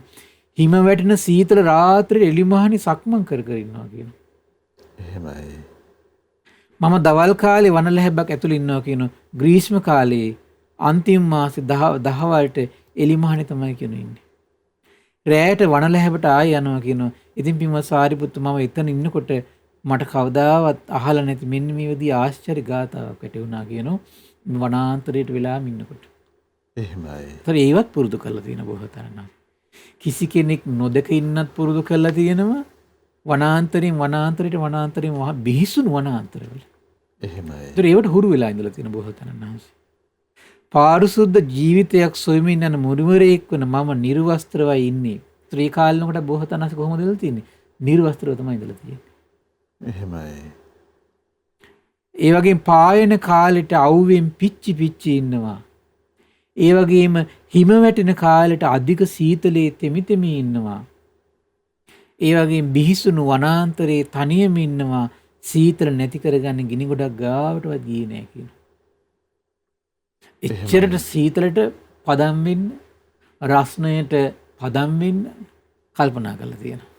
Speaker 2: හිම වැටෙන සීතල රාත්‍රියේ එලිමහනි සක්මන් කර ඉන්නවා කියනවා.
Speaker 1: එහෙමයි.
Speaker 2: මම දවල් කාලේ වනලැහැබ්බක් ඇතුළේ ඉන්නවා කියනවා. ග්‍රීෂ්ම කාලේ අන්තිම මාසේ 10 වලට එලිමහනි තමයි කියනවා ඉන්නේ. රැයට වනලැහැබට ආය යනවා කියනවා. ඉතින් පින්වත් සාරිපුත්තු මම එතන ඉන්නකොට මට කවදාවත් අහලා නැති මෙන්න මේ විදිහ ආශ්චර්ය ගාතාවක් ඇති වුණා කියනවා. වනාන්තරයට වෙලාම ඉන්නකොට.
Speaker 1: එහෙමයි.
Speaker 2: ඒතර ඒවත් පුරුදු කරලා තියෙන බෝසතාණන්. කිසි කෙනෙක් නොදක ඉන්නත් පුරුදු කරලා තියෙනවා. වනාන්තරයෙන් මහා බිහිසුණු වනාන්තරවල.
Speaker 1: එහෙමයි.
Speaker 2: ඒතර ඒවට හුරු වෙලා ඉඳලා තියෙන බෝසතාණන් වහන්සේ. පාරිශුද්ධ ජීවිතයක් සොයමින් යන මුනිවරයෙක් වන මම නිර්වස්ත්‍රවයි ඉන්නේ. ත්‍රී කාලනකට බෝසතාණන් වහන්සේ කොහොමද ඉඳලා තියෙන්නේ? නිර්වස්ත්‍රව තමයි ඉඳලා තියෙන්නේ.
Speaker 1: එහෙමයි.
Speaker 2: ඒ වගේම පායන කාලෙට අවුවෙන් පිච්චි ඉන්නවා. ඒ වගේම හිම වැටෙන කාලෙට අධික සීතලේ තෙමි ඉන්නවා. ඒ වගේම බිහිසුණු වනාන්තරයේ තනියම ඉන්නවා. සීතල නැති කරගන්න ගිනි ගොඩක් ගාවටවත් ගියේ නැහැ කියනවා. එච්චරට සීතලට පදම් වෙන්න රස්නයට පදම් වෙන්න කල්පනා කරලා තියෙනවා.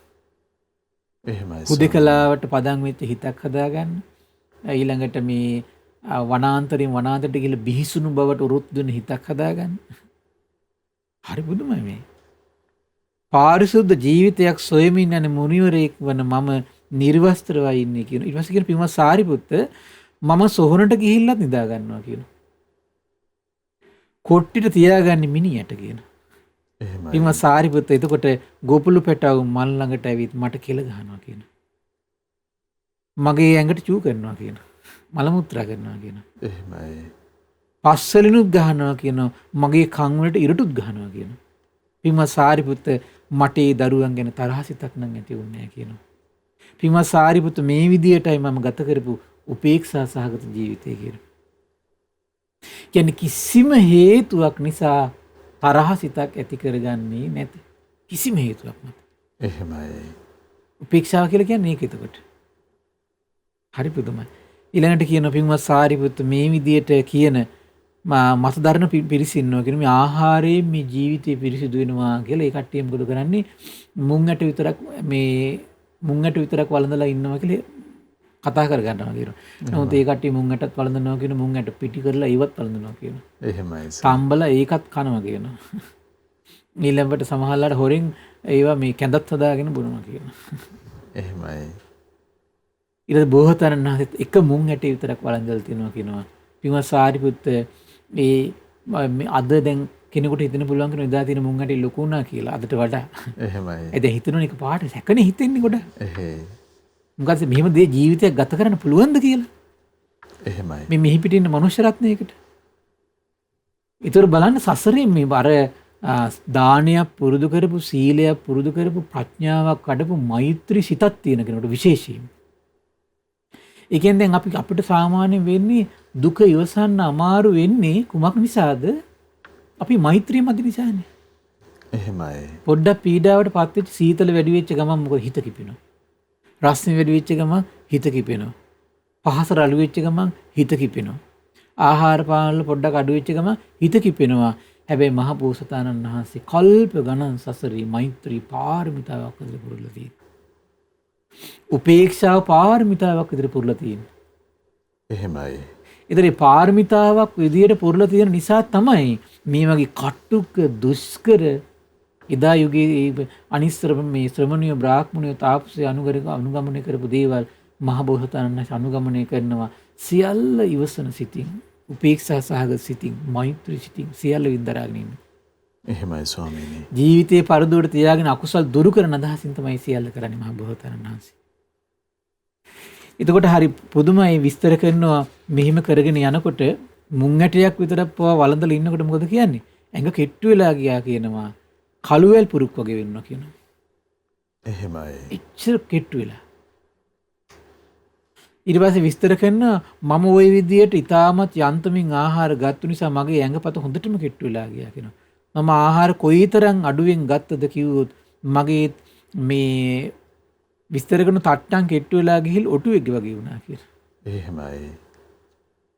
Speaker 1: එහෙමයි.
Speaker 2: හුදකලාවට පදම් වෙච්ච හිතක් හදාගන්න. ඊළඟට මේ වනාන්තරයට ගිහලා බිහිසුණු බවට උරුත් දෙන හිතක් හදාගන්න. හරි බුදුමයි මේ. පාරිශුද්ධ ජීවිතයක් සොයමින් යන මුනිවරයෙක් වන මම නිර්වස්ත්‍රවයි ඉන්නේ කියන. ඊට පස්සේ කියන පින්වත් සාරිපුත්ත මම සොහොනට ගිහිල්ලත් නිදා ගන්නවා කියනවා. කොට්ටිට තියාගන්නේ මිනියට කියන.
Speaker 1: එහෙමයි.
Speaker 2: පින්වත් සාරිපුත්ත එතකොට ගොපළු පැටව මල් ළඟට ඇවිත් මට කෙල ගහනවා කියන. මගේ ඇඟට චූ කරනවා කියන. මල මුත්‍රා කරනවා කියන.
Speaker 1: එහෙමයි.
Speaker 2: පස්සලිනුත් ගහනවා කියනවා. මගේ කන් වලට ඉරටුත් ගහනවා කියනවා. පින්වත් සාරිපුත්ත මට ඒ දරුවන් ගැන තරහසිතක් නම් ඇති වුණේ නැහැ කියනවා. පින්වත් සාරිපුත්ත මේ විදියටයි මම ගත කරපු උපේක්ෂා සහගත ජීවිතය කියලා. කියන්නේ කිසිම හේතුවක් නිසා තරහසිතක් ඇති කරගන්නේ නැති. කිසිම හේතුවක් නැත.
Speaker 1: එහෙමයි.
Speaker 2: උපේක්ෂාව කියලා කියන්නේ ඒක එතකොට. හරි පුදුමයි. ඊළඟට කියන පින්වත් සාරිපුත්ත මේ විදියට කියන මතදරන පිරිස ඉන්නවා කියන මේ ආහාරයෙන් මේ ජීවිතේ පිරිසිදු වෙනවා කියලා ඒ කට්ටිය මොකද කරන්නේ? මුං ඇට විතරක් වළඳලා ඉන්නවා කියලා කතා කර ගන්නවා කියනවා. නමුත් ඒ කට්ටිය මුං ඇටත් වළඳනවා කියන මුං ඇට පිටි කරලා ඒවත් වළඳනවා කියනවා.
Speaker 1: එහෙමයි.
Speaker 2: තම්බලා ඒකත් කනවා කියනවා. ඊළඟට සමහරලාට හොරෙන් ඒවා මේ කැඳත් හදාගෙන බොනවා කියනවා.
Speaker 1: එහෙමයි.
Speaker 2: ඊට බෝසතාණන් වහන්සේත් එක මුං ඇටේ විතරක් වළඳලා තිනවා කියනවා. පින්වත් සාරිපුත්ත මේ අද දැන් කෙනෙකුට හිතන්න පුළුවන් කෙනෙක් එදා තියෙන මුං ඇටේ ලොකු වුණා කියලා අදට වඩා.
Speaker 1: එහෙමයි.
Speaker 2: එද හිතනෝනේ එක පාට සැකනේ හිතෙන්නේ කොට.
Speaker 1: එහෙයි.
Speaker 2: මොකද මෙහෙම දේ ජීවිතයක් ගත කරන්න පුළුවන්ද කියලා.
Speaker 1: එහෙමයි.
Speaker 2: මේ මෙහි පිටින් ඉන්න මනුෂ්‍ය රත්නයකට. ඊතර බලන්න සසරේ මේ අර දානයක් පුරුදු කරපු සීලයක් පුරුදු කරපු ප්‍රඥාවක් කඩපු මෛත්‍රී සිතක් තියෙන කෙනෙකුට විශේෂයෙන්. ඒ කියන්නේ දැන් අපිට සාමාන්‍යයෙන් වෙන්නේ දුක ඉවසන්න අමාරු වෙන්නේ කුමක් නිසාද? අපි මෛත්‍රිය මදි නිසානේ.
Speaker 1: එහෙමයි.
Speaker 2: පොඩ්ඩක් පීඩාවට පත් වෙච්ච සීතල වැඩි වෙච්ච ගමන් මොකද හිත කිපෙනවා. රස්නේ වැඩි වෙච්ච ගමන් හිත කිපෙනවා. පහස රළු වෙච්ච ගමන් හිත කිපෙනවා. ආහාර පාන වල පොඩ්ඩක් අඩු වෙච්ච ගමන් හිත කිපෙනවා. හැබැයි මහ බෝසතාණන් වහන්සේ කල්ප ගණන් සසරේ මෛත්‍රී පාරමිතාවක් විතර පුරුලා තියෙනවා. උපේක්ෂාව පාරමිතාවක් විතර පුරුලා තියෙනවා.
Speaker 1: එහෙමයි.
Speaker 2: ඒතරේ පාරමිතාවක් විදියට පුරුලා තියෙන නිසා තමයි මේ වගේ කටුක දුෂ්කර එදා යුගයේ අනිස්සර මේ ශ්‍රමණීය බ්‍රාහ්මණයෝ තාපසය අනුගමනය කරපු දේවල් මහ බෝසතාණන් වහන්සේ අනුගමනය කරනවා. සියල්ල ඉවසන සිතින් උපේක්ෂා සහගත සිතින් මෛත්‍රී සිතින් සියල්ල වින්දරාගෙන ඉන්නේ.
Speaker 1: එහෙමයි ස්වාමීනි.
Speaker 2: ජීවිතේ පරදුවට තියාගෙන අකුසල් දුරු කරන අදහසින් තමයි සියල්ල කරන්නේ මහ බෝසතාණන් වහන්සේ. එතකොට හරි පුදුමයි විස්තර කරනවා මෙහිම කරගෙන යනකොට මුං ඇටයක් විතරක් පවා වළඳලා ඉන්නකොට මොකද කියන්නේ? ඇඟ කෙට්ටු වෙලා ගියා කියනවා. කළුවැල් පුරුක් වගේ වෙනවා කියනවා.
Speaker 1: එහෙමයි.
Speaker 2: එච්චර කෙට්ටු වෙලා. ඊට පස්සේ විස්තර කරනවා මම ওই විදියට ඊටමත් යන්තමින් ආහාර ගත්තු නිසා මගේ ඇඟපත හොඳටම කෙට්ටු වෙලා ගියා කියනවා. මම ආහාර කොයිතරම් අඩුවෙන් ගත්තද කිව්වොත් මගේ මේ විස්තර කරන තට්ටම් කෙට්ටු වෙලා ගිහිල් ඔටුවෙක් වගේ වුණා කියලා.
Speaker 1: එහෙමයි.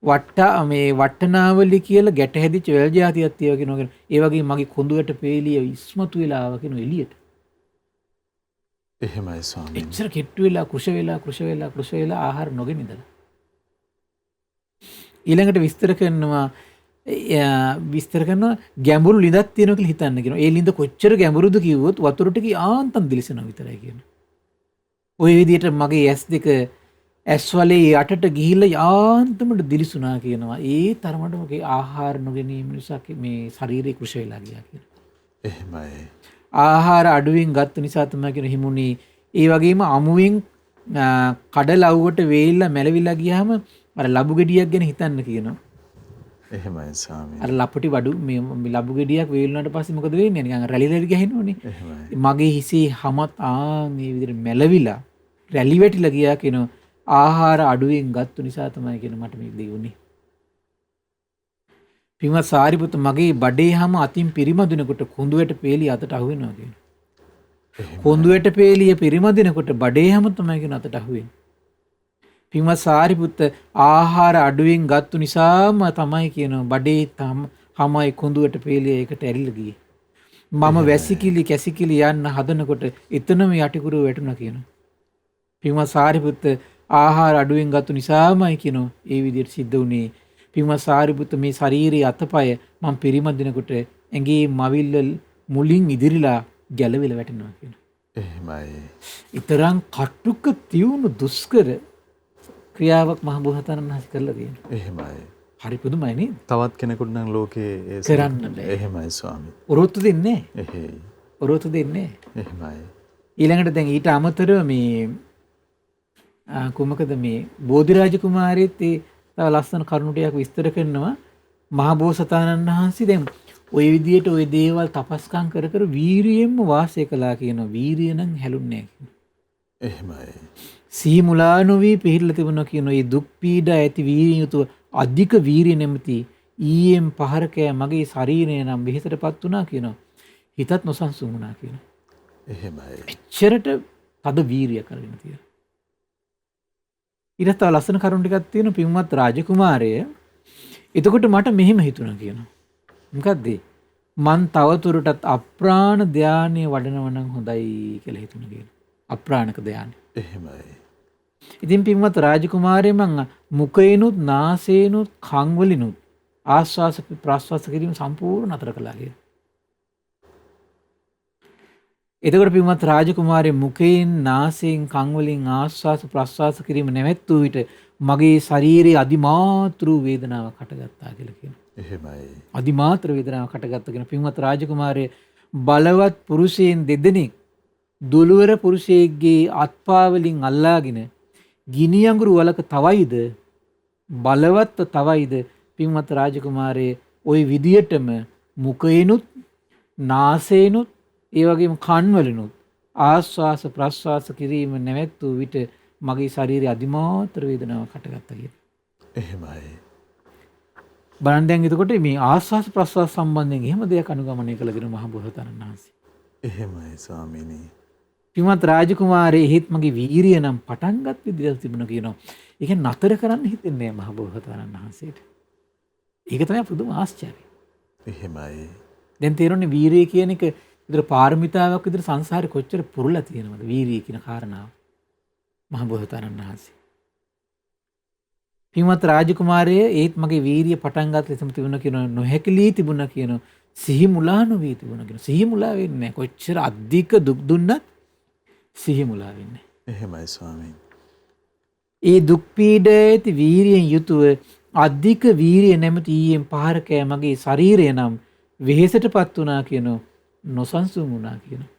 Speaker 2: වට්ටනාවලි කියලා ගැට හැදිච්ච වැල් జాතියක් තියව කියනවා. ඒ වගේ මගේ කොඳුයට පේලිය ඉස්මතු වෙලා ආව කියන එළියට.
Speaker 1: එහෙමයි ස්වාමීනි.
Speaker 2: එච්චර කෙට්ටු වෙලා කුෂ වෙලා ආහාර නොගෙන ඉඳලා. ඊළඟට විස්තර කරනවා ගැඹුරු ලිඳක් තියෙනවා කියලා හිතන්න කියනවා. ඒ ලිඳ කොච්චර ගැඹුරුද කිව්වොත් වතුරට යාන්තම් දිලිසෙනවා විතරයි කියනවා. ওই විදිහට මගේ S2 ඇස් වලේ යටට ගිහිල්ලා යාන්තමට දිලිසුණා කියනවා. ඒ තරමටම ආහාර නොගැනීම නිසා මේ ශරීරේ කුෂ වෙලා ගියා කියනවා.
Speaker 1: එහෙමයි.
Speaker 2: ආහාර අඩුවෙන් ගත්ත නිසා තමයි කියන හිමුනේ. ඒ වගේම අමුවෙන් කඩල අවුවට වේලිලා මැලවිලා ගියාම අර ලබු ගෙඩියක් ගැන හිතන්න කියනවා.
Speaker 1: එහෙමයි ස්වාමීනි.
Speaker 2: අර ලපටි වඩු මේ ලබු ගෙඩියක් වේලුණාට පස්සේ මොකද වෙන්නේ? නිකන් රැලි ගහිනවනේ.
Speaker 1: එහෙමයි.
Speaker 2: මගේ හිසේ හැමත් මේ විදිහට මැලවිලා රැලි වැටිලා ගියා කියනවා. ආහාර අඩුවෙන් ගත්තු නිසා තමයි කියන මට මේක දෙවුනේ. පින්වත් සාරිපුත්ත මගේ බඩේ හැම අතින් පිරිමදිනකොට කුඳුවට පේලිය අතට අහු වෙනවා කියනවා. කුඳුවට පේලිය පිරිමදිනකොට බඩේ හැම තමයි කියන අතට අහු වෙන්නේ. පින්වත් සාරිපුත්ත ආහාර අඩුවෙන් ගත්තු නිසාම තමයි කියනවා බඩේ හැමයි කුඳුවට පේලිය එකට ඇරිලා ගියේ. මම වැසිකිලි කැසිකිලි යන්න හදනකොට එතනම යටිකුරු වැටුණා කියනවා. පින්වත් සාරිපුත්ත ආහාර අඩුවෙන් ගත්තු නිසාමයි කියනවා ඒ විදිහට සිද්ධ වුණේ. පින්වත් සාරිපුත්ත මේ ශරීරයේ අතපය මම පිරිමදිනකොට ඇඟේ මවිල්ල මුලින් ඉදිරිලා ගැලවිලා වැටෙනවා කියනවා.
Speaker 1: එහෙමයි.
Speaker 2: ඊතරම් කටුක තියුණු දුෂ්කර ක්‍රියාවක් මහ බෝසතාණන් වහන්සේ කරලා තියෙනවා.
Speaker 1: එහෙමයි.
Speaker 2: හරි පුදුමයි නේද?
Speaker 1: තවත් කෙනෙකුට නම් ලෝකේ ඒ
Speaker 2: කරන්න බෑ.
Speaker 1: එහෙමයි ස්වාමී.
Speaker 2: ඔරොත්තු දෙන්නේ නැහැ.
Speaker 1: එහෙයි.
Speaker 2: ඔරොත්තු දෙන්නේ නැහැ.
Speaker 1: එහෙමයි.
Speaker 2: ඊළඟට දැන් ඊට අමතරව මේ කුමකද මේ බෝධිරාජ කුමාරයෙත් ඒ තව ලස්සන කරුණු ටිකක් විස්තර කරනවා. මහබෝසතාණන් වහන්සේ දැන් ওই විදියට ওই දේවල් තපස්කම් කර කර වීරියෙන්ම වාසය කළා කියනවා. වීරිය නම් හැලුන්නේ නැහැ.
Speaker 1: එහෙමයි.
Speaker 2: සිහි මුලා නොවි පිහිටලා තිබුණා කියනවා. මේ දුක් පීඩා ඇති වීරිය යුතුව අධික වීරිය නැමැති ඊයෙන් පහර කෑ මගේ ශරීරය නම් වෙහෙසටපත් වුණා කියනවා. හිතත් නොසන්සුන් වුණා කියනවා.
Speaker 1: එහෙමයි.
Speaker 2: එච්චරට තද වීරිය කරගෙන තියෙනවා. ඊට තව ලස්සන කරුණු ටිකක් තියෙනවා පින්වත් රාජකුමාරය. එතකොට මට මෙහෙම හිතුණා කියනවා. මොකද්ද? මං තවදුරටත් අප්‍රාණ ධානය වඩනවා නම් හොඳයි කියලා හිතුණා කියනවා. අප්‍රාණක ධානය.
Speaker 1: එහෙමයි.
Speaker 2: ඉතින් පින්වත් රාජකුමාරය මං මුඛේනුත් නාසේනුත් කන් වලිනුත් ආස්වාස ප්‍රාස්වාස කිරීම සම්පූර්ණ නතර කළා කියනවා. එතකොට පින්වත් රාජකුමාරය මුඛයෙන් නාසයෙන් කන් වලින් ආස්වාස ප්‍රාස්වාස කිරීම නැවැත් වූ විට මගේ ශරීරයේ අදිමාතෘ වේදනාවක් හටගත්තා කියලා කියනවා.
Speaker 1: එහෙමයි.
Speaker 2: අදිමාත්‍ර වේදනාවක් හටගත්තා කියන පින්වත් රාජකුමාරය බලවත් පුරුෂයන් දෙදෙනෙක් දුලවර පුරුෂයෙක්ගේ අත්පා වලින් අල්ලාගෙන ගිනි අඟුරු වලක තවයිද බලවත් තවයිද පින්වත් රාජකුමාරයේ ওই විදියටම මුඛේනුත් නාසේනුත් ඒ වගේම කන් වලිනුත් ආස්වාස ප්‍රස්වාස කිරීම නැවැත් වූ විට මගේ ශරීරයේ අදිමාත්‍ර වේදනාවක් හටගත්තා කියලා.
Speaker 1: එහෙමයි.
Speaker 2: බලන්න දැන් එතකොට මේ ආස්වාස ප්‍රස්වාස සම්බන්ධයෙන් එහෙම දෙයක් අනුගමනය කළ දෙන මහ බෝසතාණන් වහන්සේ.
Speaker 1: එහෙමයි ස්වාමීනි.
Speaker 2: පින්වත් රාජකුමාරයේ හිත මගේ වීරිය නම් පටන්ගත් විදිහට තිබුණා කියනවා. ඒක නතර කරන්න හිතෙන්නේ නැහැ මහ බෝසතාණන් වහන්සේට. ඒක තමයි පුදුම ආශ්චර්යය.
Speaker 1: එහෙමයි.
Speaker 2: දැන් තේරෙන්නේ වීරිය කියන එක විතර පාරමිතාවක් විතර සංසාරේ කොච්චර පුරුලා තියෙනවද වීරිය කියන කාරණාව. මහ බෝසතාණන් වහන්සේ. පින්වත් රාජකුමාරයේ ඒත් මගේ වීරිය පටන්ගත් ලෙසම තිබුණා කියනවා. නොහැකිලී තිබුණා කියනවා. සිහි මුලා නොවී තිබුණා කියනවා. සිහි මුලා වෙන්නේ නැහැ. කොච්චර අධික දුක් දුන්නත් සිහි මුලා වෙන්නේ නැහැ.
Speaker 1: එහෙමයි ස්වාමීනි.
Speaker 2: ඒ දුක් පීඩේති වීරියෙන් යුතුව අධික වීරිය නැමැති ඊයෙන් පහර කෑ මගේ ශරීරය නම් වෙහෙසටපත් වුණා කියනවා. නොසන්සුන් වුණා කියනවා.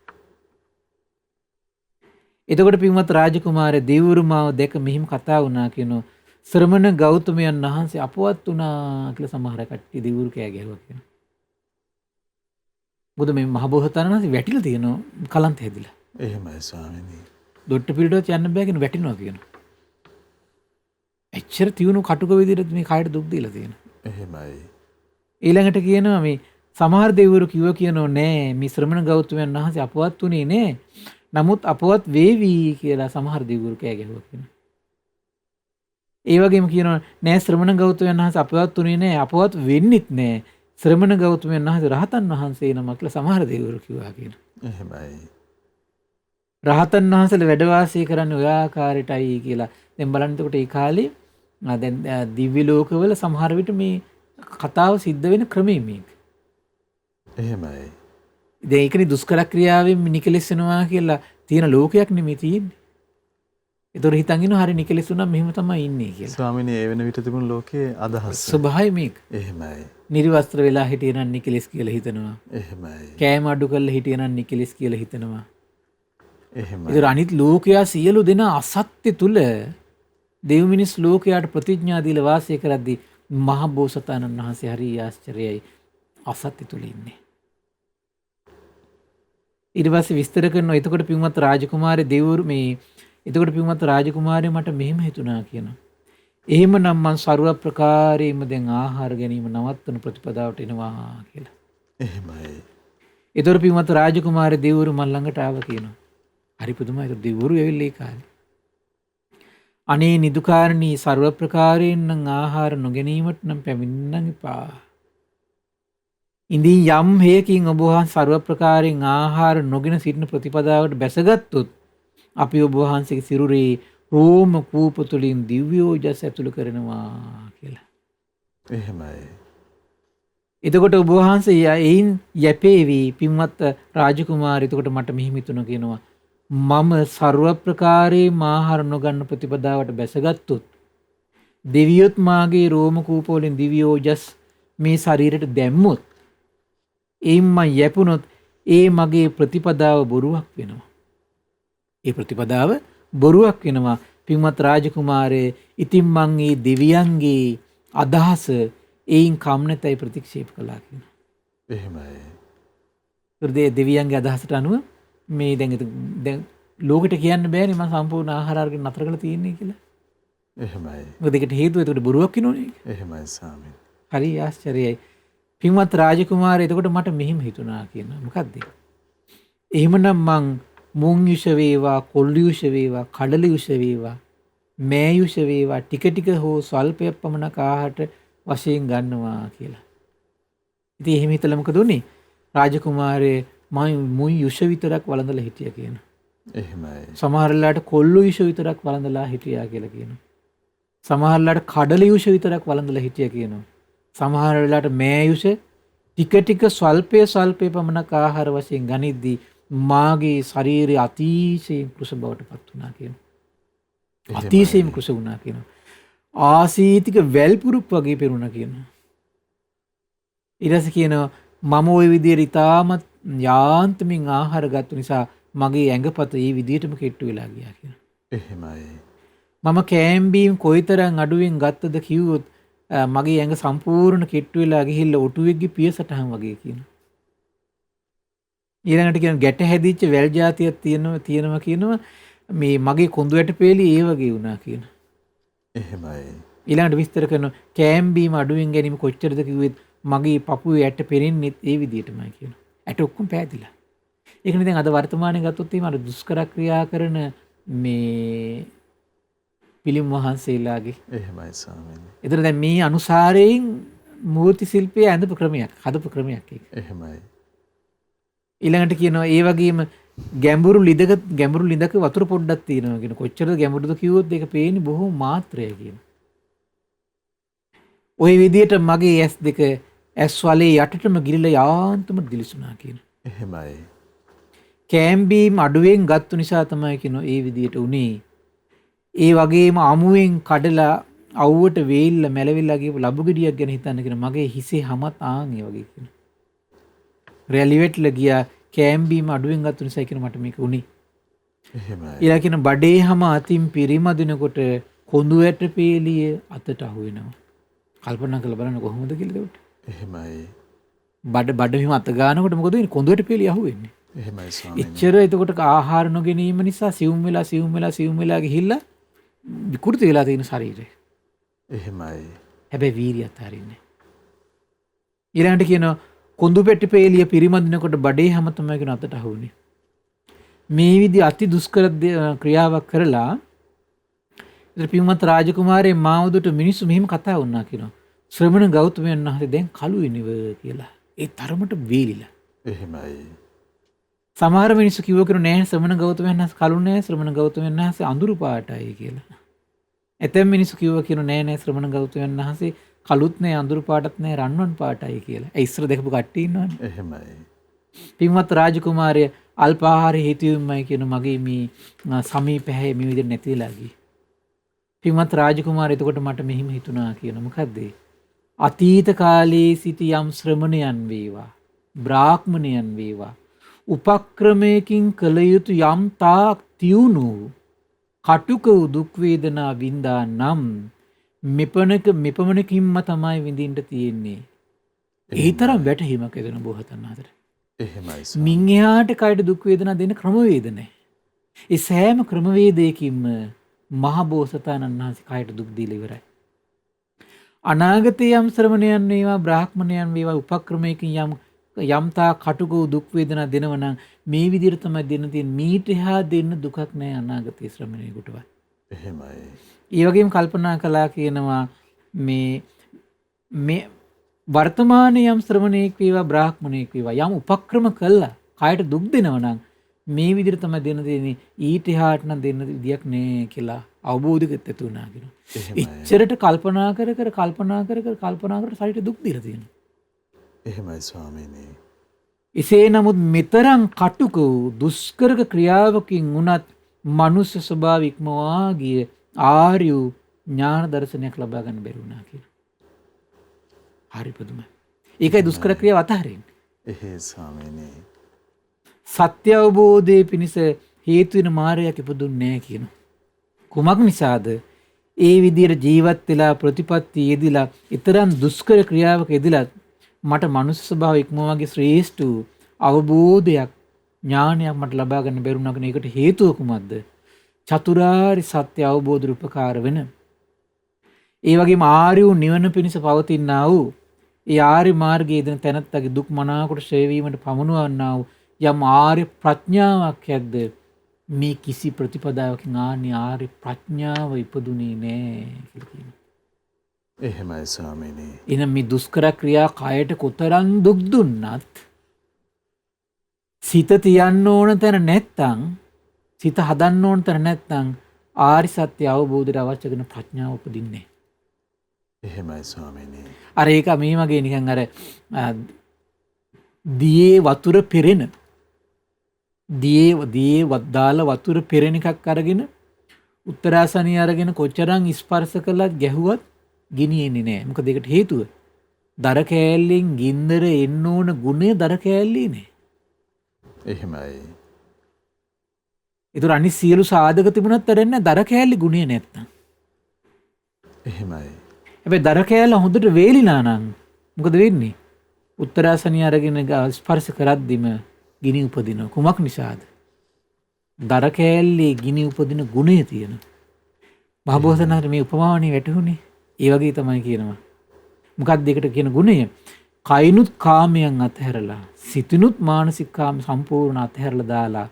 Speaker 2: එතකොට පින්වත් රාජකුමාරය දෙවිවරු මාව දැක මෙහිම කතා වුණා කියනවා. ශ්‍රමණ ගෞතමයන් වහන්සේ අපවත් වුණා කියලා සමහර කට්ටිය දෙවිවරු කෑ ගැහුවා කියනවා. මොකද මේ මහ බෝසතාණන් වහන්සේ වැටිලා තියෙනවා කලන්ත හැදිලා.
Speaker 1: එහෙමයි ස්වාමීනි.
Speaker 2: දොට්ට පිළිඩවත් යන්න බෑ කියන වැටිනවා කියනවා. එච්චර තියුණු කටුක විදිහට මේ කායට දුක් දීලා තියෙනවා.
Speaker 1: එහෙමයි.
Speaker 2: ඊළඟට කියනවා මේ සමහර දෙවිවරු කිව්ව කියනෝ නෑ මේ ශ්‍රමණ ගෞතමයන් වහන්සේ අපවත් වුණේ නෑ. නමුත් අපවත් වේවි කියලා සමහර දෙවිවරු කෑ ගැහුවා කියනවා. ඒ වගේම කියනවා නෑ ශ්‍රමණ ගෞතමයන් වහන්සේ අපවත් වුණේ නෑ අපවත් වෙන්නෙත් නෑ. ශ්‍රමණ ගෞතමයන් වහන්සේ රහතන් වහන්සේ නමක් කියලා සමහර දෙවිවරු කිව්වා කියනවා.
Speaker 1: එහෙමයි.
Speaker 2: රහතන් වහන්සේලා වැඩ වාසය කරන්නේ ඔය ආකාරයටයි කියලා. දැන් බලන්න එතකොට ඒ කාලේ දැන් දිව්‍ය ලෝකවල සමහර විට මේ කතාව සිද්ධ වෙන ක්‍රමය මේක.
Speaker 1: එහෙමයි.
Speaker 2: දැන් ඒකනේ දුෂ්කර ක්‍රියාවෙන් නිකලෙස් වෙනවා කියලා තියෙන ලෝකයක් නෙමෙයි තියෙන්නේ. ඒතොර හිතන් ඉන්නවා හරි නිකලෙස් වුණා මෙහෙම තමයි ඉන්නේ කියලා.
Speaker 1: ස්වාමීනි ඒ වෙන විට තිබුණු ලෝකයේ අදහස.
Speaker 2: ස්වභාවය මේක.
Speaker 1: එහෙමයි.
Speaker 2: නිර්වස්ත්‍ර වෙලා හිටියනම් නිකලෙස් කියලා හිතනවා.
Speaker 1: එහෙමයි.
Speaker 2: කෑම අඩු කරලා හිටියනම් නිකලෙස් කියලා හිතනවා.
Speaker 1: එහෙමයි.
Speaker 2: ඒතර අනිත් ලෝකයා සියලු දෙනා අසත්‍ය තුල දෙව් මිනිස් ලෝකයට ප්‍රතිඥා දීලා වාසය කරද්දී මහ බෝසතාණන් වහන්සේ හරි ආශ්චර්යයි අසත්‍ය තුල ඉන්නේ. ඊට පස්සේ විස්තර කරනවා එතකොට පින්වත් රාජකුමාරය දෙවිවරු මේ එතකොට පින්වත් රාජකුමාරය මට මෙහෙම හිතුණා කියනවා. එහෙමනම් මං ਸਰව ප්‍රකාරයෙන්ම දැන් ආහාර ගැනීම නවත්වන ප්‍රතිපදාවට එනවා කියලා.
Speaker 1: එහෙමයි.
Speaker 2: එතකොට පින්වත් රාජකුමාරය දෙවිවරු මන් ළඟට ආවා කියනවා. හරි පුදුමයි. ඒක දෙවිවරු ඇවිල්ලා ඒ කාලේ. අනේ නිදුකාරණී ਸਰව ප්‍රකාරයෙන් නම් ආහාර නොගැනීමට නම් පැමිණෙන්න එපා. ඉඳින් යම් හේකින් ඔබ වහන්සේ ਸਰව ප්‍රකාරයෙන් ආහාර නොගෙන සිටින ප්‍රතිපදාවට බැසගත්තොත් අපි ඔබ වහන්සේගේ සිරුරේ රෝම කූප තුලින් දිව්‍යෝජස් ඇතුළු කරනවා කියලා.
Speaker 1: එහෙමයි.
Speaker 2: එතකොට ඔබ වහන්සේ එයින් යැපේවි පින්වත් රාජකුමාරය. එතකොට මට මෙහිම හිතුණා කියනවා මම ਸਰව ප්‍රකාරයෙන් ආහාර නොගන්න ප්‍රතිපදාවට බැසගත්තොත් දෙවියොත් මාගේ රෝම කූප වලින් දිව්‍යෝජස් මේ ශරීරයට දැම්මොත් එයින් මම යැපුණොත් ඒ මගේ ප්‍රතිපදාව බොරුවක් වෙනවා. ඒ ප්‍රතිපදාව බොරුවක් වෙනවා. පින්වත් රාජකුමාරය ඉතින් මං මේ දෙවියන්ගේ අදහස ඒයින් කම්නතයි ප්‍රතික්ෂේප කළා කියන.
Speaker 1: එහෙමයි.
Speaker 2: හෘදේ දෙවියන්ගේ අදහසට අනුව මේ දැන් ලෝකෙට කියන්න බෑනේ මම සම්පූර්ණ ආහාර අරගෙන නතර කරලා තියෙන්නේ කියලා.
Speaker 1: එහෙමයි.
Speaker 2: මොකද ඒකට හේතුව ඒකට බොරුවක් කිනෝනේ.
Speaker 1: එහෙමයි ස්වාමීන්.
Speaker 2: හරි ආශ්චර්යයි. පින්වත් රාජකුමාරය එතකොට මට මෙහිම හිතුණා කියන මොකද්ද? එහෙමනම් මං මුං යුෂ වේවා, කොල්ලු යුෂ වේවා, කඩල යුෂ වේවා, මෑ යුෂ වේවා ටික ටික හෝ ස්වල්පයක් පමණක් ආහාරට වශයෙන් ගන්නවා කියලා. ඉතින් එහෙම හිතලා මොකද උනේ? රාජකුමාරයේ මම මුං යුෂ විතරක් වළඳලා හිටියා කියනවා.
Speaker 1: එහෙමයි.
Speaker 2: සමහර වෙලාවට කොල්ලු යුෂ විතරක් වළඳලා හිටියා කියලා කියනවා. සමහර වෙලාවට කඩල යුෂ විතරක් වළඳලා හිටියා කියනවා. සමහර වෙලාවට මෑ යුෂ ටික ටික ස්වල්පේ පමණක් ආහාර වශයෙන් ගනිද්දී මාගේ ශරීරය අතිශයින් කුස බවට පත් වුණා කියනවා. අතිශයින් කුස වුණා කියනවා. ආසීතික වැල්පුරුක් වගේ පෙරුණා කියනවා. ඊට පස්සේ කියනවා මම ওই විදිහට ඉතාමත් යාන්තමින් ආහාර ගත්ත නිසා මගේ ඇඟපත ඒ විදිහටම කෙට්ටු වෙලා ගියා කියනවා.
Speaker 1: එහෙමයි.
Speaker 2: මම කෑම්බීම් කොයිතරම් අඩුවෙන් ගත්තද කිව්වොත් මගේ ඇඟ සම්පූර්ණ කෙට්ටු වෙලා ගිහිල්ලා ඔටුවෙක්ගේ පිය සටහන් වගේ කියනවා. ඊළඟට කියන ගැට හැදිච්ච වැල් జాතියක් තියෙනවා කියනවා මේ මගේ කොඳු වැට පෙළි ඒ වගේ වුණා කියනවා.
Speaker 1: එහෙමයි.
Speaker 2: ඊළඟට විස්තර කරනවා කෑම්බීම අඩුවෙන් ගැනීම කොච්චරද කිව්වෙත් මගේ පපුවේ ඇට පෙරෙන්නේ ඒ විදිහටමයි කියනවා. ඇට ඔක්කොම පෑදිලා. ඒකනේ දැන් අද වර්තමානයේ ගත්තොත් එහෙම අර දුෂ්කර ක්‍රියා කරන මේ පිළිම වහන්සේලාගේ
Speaker 1: එහෙමයි ස්වාමීනි.
Speaker 2: එතන දැන් මේ අනුසාරයෙන් මූර්ති ශිල්පයේ ඇඳපු ක්‍රමයක් හදපු ක්‍රමයක් ඒක.
Speaker 1: එහෙමයි.
Speaker 2: ඊළඟට කියනවා ඒ වගේම ගැඹුරු ලිඳක වතුර පොඩ්ඩක් තියෙනවා කියන කොච්චරද ගැඹුරුද කිව්වොත් ඒක පේන්නේ බොහෝ මාත්‍රය කියන. ওই විදිහට මගේ S2 ඇස් වලේ යටටම ගිලිලා යාන්තම දිලිසුණා කියන.
Speaker 1: එහෙමයි.
Speaker 2: කෑම්බීම් අඩුවෙන් ගත්තු නිසා තමයි කියනවා ඒ විදිහට උනේ. ඒ වගේම අමුවෙන් කඩලා අවුවට වේල්ල මැලවිලා ගියපු ලබු ගෙඩියක් ගැන හිතන්න කියන මගේ හිසේ හැමත් ආන් ඒ වගේ කියන. රැලිවෙట్ల ගියා කෑම්බීම අඩුවෙන් ගත්තු නිසා කියන මට මේක උනේ.
Speaker 1: එහෙමයි.
Speaker 2: ඊළඟ කියන බඩේ හැම අතින් පිරිමදිනකොට කොඳු වැට පේලිය අතට අහු වෙනවා. කල්පනා කරලා බලන්න කොහොමද කියලා ඒකට.
Speaker 1: එහෙමයි.
Speaker 2: බඩ මෙහෙම අත ගන්නකොට මොකද වෙන්නේ? කොඳු වැට පේලිය අහු වෙන්නේ.
Speaker 1: එහෙමයි ස්වාමීනි.
Speaker 2: එච්චර එතකොට ආහාර නොගැනීම නිසා සිවුම් වෙලා ගිහිල්ලා විකෘති වෙලා තියෙන ශරීරය.
Speaker 1: එහෙමයි.
Speaker 2: හැබැයි වීර්යය අතාරින්නේ. ඊළඟට කියනවා කොඳු පෙට්ටි පේලිය පිරිමදිනකොට බඩේ හැම තමයි කියන අතට අහුනේ. මේ විදි අති දුෂ්කර ක්‍රියාවක් කරලා ඉතින් පින්වත් රාජකුමාරයේ මාවුදුට මිනිස්සු මෙහෙම කතා වුණා කියනවා. ශ්‍රමණ ගෞතමයන් වහන්සේ දැන් කළු වෙනව කියලා. ඒ තරමට වේලිලා.
Speaker 1: එහෙමයි.
Speaker 2: සමහර මිනිස්සු කිව්ව කෙනා නෑ ශ්‍රමණ ගෞතමයන් වහන්සේ කළු නෑ ශ්‍රමණ ගෞතමයන් වහන්සේ අඳුරු පාටයි කියලා. ඇතැම් මිනිස්සු කිව්ව කෙනා නෑ ශ්‍රමණ ගෞතමයන් වහන්සේ කළුත් නෑ අඳුරු පාටත් නෑ රන්වන් පාටයි කියලා. ඒ ඉස්සර දැකපු කට්ටිය ඉන්නවනේ.
Speaker 1: එහෙමයි.
Speaker 2: පින්වත් රාජකුමාරය අල්පාහාර හේතුවෙන්මයි කියන මගේ මේ සමීප හැය මේ විදිහට නැතිලා ගියේ. පින්වත් රාජකුමාරය එතකොට මට මෙහිම හිතුණා කියන මොකද්ද? අතීත කාලයේ සිටි යම් ශ්‍රමණයන් වේවා, බ්‍රාහ්මණයන් වේවා, උපක්‍රමයකින් කළ යුතු යම් තාක් තියුණු කටුක දුක් වේදනා වින්දා නම් මෙපමණකින්ම තමයි විඳින්න තියෙන්නේ. ඒ තරම් වැටහීමක් එදෙන බොහෝතන් අතර.
Speaker 1: එහෙමයි.
Speaker 2: මින් එහාට කයට දුක් වේදනා දෙන ක්‍රමවේද නැහැ. ඒ සෑම ක්‍රමවේදයකින්ම මහ බෝසතාණන් වහන්සේ කයට දුක් දීලා ඉවරයි. අනාගතයේ යම් ශ්‍රමණයන් වේවා බ්‍රාහ්මණයන් වේවා උපක්‍රමයකින් යම්තා කටුක දුක් වේදනා දෙනවනම් මේ විදිහට තමයි දෙන්න තියෙන්නේ. මීට එහා දෙන්න දුකක් නැහැ අනාගතයේ ශ්‍රමණයෙකුටවත්.
Speaker 1: එහෙමයි.
Speaker 2: ඒ වගේම කල්පනා කළා කියනවා මේ වර්තමානයේ යම් ශ්‍රමණයෙක් වේවා බ්‍රාහ්මණයෙක් වේවා යම් උපක්‍රම කළා කයට දුක් දෙනවනම් මේ විදිහට තමයි දෙන්න තියෙන්නේ. ඊට එහාට නම් දෙන්න විදියක් නෑ කියලා අවබෝධයකට ඇතුණා කියනවා. එච්චරට කල්පනා කර ශරීරයට දුක් දීලා තියෙනවා.
Speaker 1: එහෙමයි ස්වාමීනි.
Speaker 2: එසේ නමුත් මෙතරම් කටුක දුෂ්කර ක්‍රියාවකින් වුණත් මනුෂ්‍ය ස්වභාව ඉක්මවා ගිය ආර්ය ඥාන දර්ශනයක් ලබා ගන්න බැරි වුණා කියලා. හරි පුදුමයි. ඒකයි දුෂ්කර ක්‍රියාව අතහරින්නේ.
Speaker 1: එහෙයි ස්වාමීනි.
Speaker 2: සත්‍ය අවබෝධයේ පිණිස හේතු වෙන මායයක් ඉපදුන්නේ නැහැ කියනවා. කුමක් නිසාද? ඒ විදියට ජීවත් වෙලා ප්‍රතිපත්ති යෙදිලා ඊතරම් දුෂ්කර ක්‍රියාවක යෙදිලා මට මනුස්ස ස්වභාව ඉක්මවාගේ ශ්‍රේෂ්ඨ වූ අවබෝධයක් ඥානයක් මට ලබා ගන්න බැරුණා කියන එකට හේතුව කුමක්ද? චතුරාර්ය සත්‍ය අවබෝධ උපකාර වෙන. ඒ වගේම ආර්ය වූ නිවන පිණිස පවතිනා වූ ඒ ආර්ය මාර්ගයේ දෙන තැනත්තගේ දුක් මනාකොට ශ්‍රේ වීමට පමුණවන්නා වූ යම් ආර්ය ප්‍රඥාවක් ඇද්ද මේ කිසි ප්‍රතිපදාවකින් ආර්ය ප්‍රඥාව ඉපදුනේ නෑ කියලා කියනවා.
Speaker 1: එහෙමයි ස්වාමීනි.
Speaker 2: එනම් මේ දුෂ්කර ක්‍රියා කයට කොතරම් දුක් දුන්නත් සිත තියන්න ඕන තැන නැත්තම් සිත හදන්න ඕන තැන නැත්තම් ආරි සත්‍ය අවබෝධයට අවශ්‍ය කරන ප්‍රඥාව උපදින්නේ.
Speaker 1: එහෙමයි ස්වාමීනි.
Speaker 2: අර ඒක මේ වගේ නිකන් අර දියේ වතුර පෙරෙන දියේ වදාලා වතුර පෙරෙන එකක් අරගෙන උත්තරාසනිය අරගෙන කොච්චරම් ස්පර්ශ කළත් ගැහුවත් ගිනියෙන්නේ නැහැ. මොකද ඒකට හේතුව දර කෑල්ලෙන් ගින්දර එන්න ඕන ගුණය දර කෑල්ලේ නෑ.
Speaker 1: එහෙමයි.
Speaker 2: ඒතර අනිත් සියලු සාධක තිබුණත් තරන්නේ දර කෑල්ලේ ගුණය නැත්තම්.
Speaker 1: එහෙමයි.
Speaker 2: හැබැයි දර කෑල්ල හොඳට වේලිලා නම් මොකද වෙන්නේ? උත්තරාසනිය අරගෙන ස්පර්ශ කරද්දිම ගිනි උපදිනවා. කුමක් නිසාද? දර කෑල්ලේ ගිනි උපදින ගුණය තියෙන. මහබෝසතාණන් මේ උපමාවනේ වැටහුනේ. ඒ වගේ තමයි කියනවා. මොකක්ද ඒකට කියන ගුණය? කයිනුත් කාමයන් අතහැරලා සිතිනුත් මානසික කාම සම්පූර්ණ අතහැරලා දාලා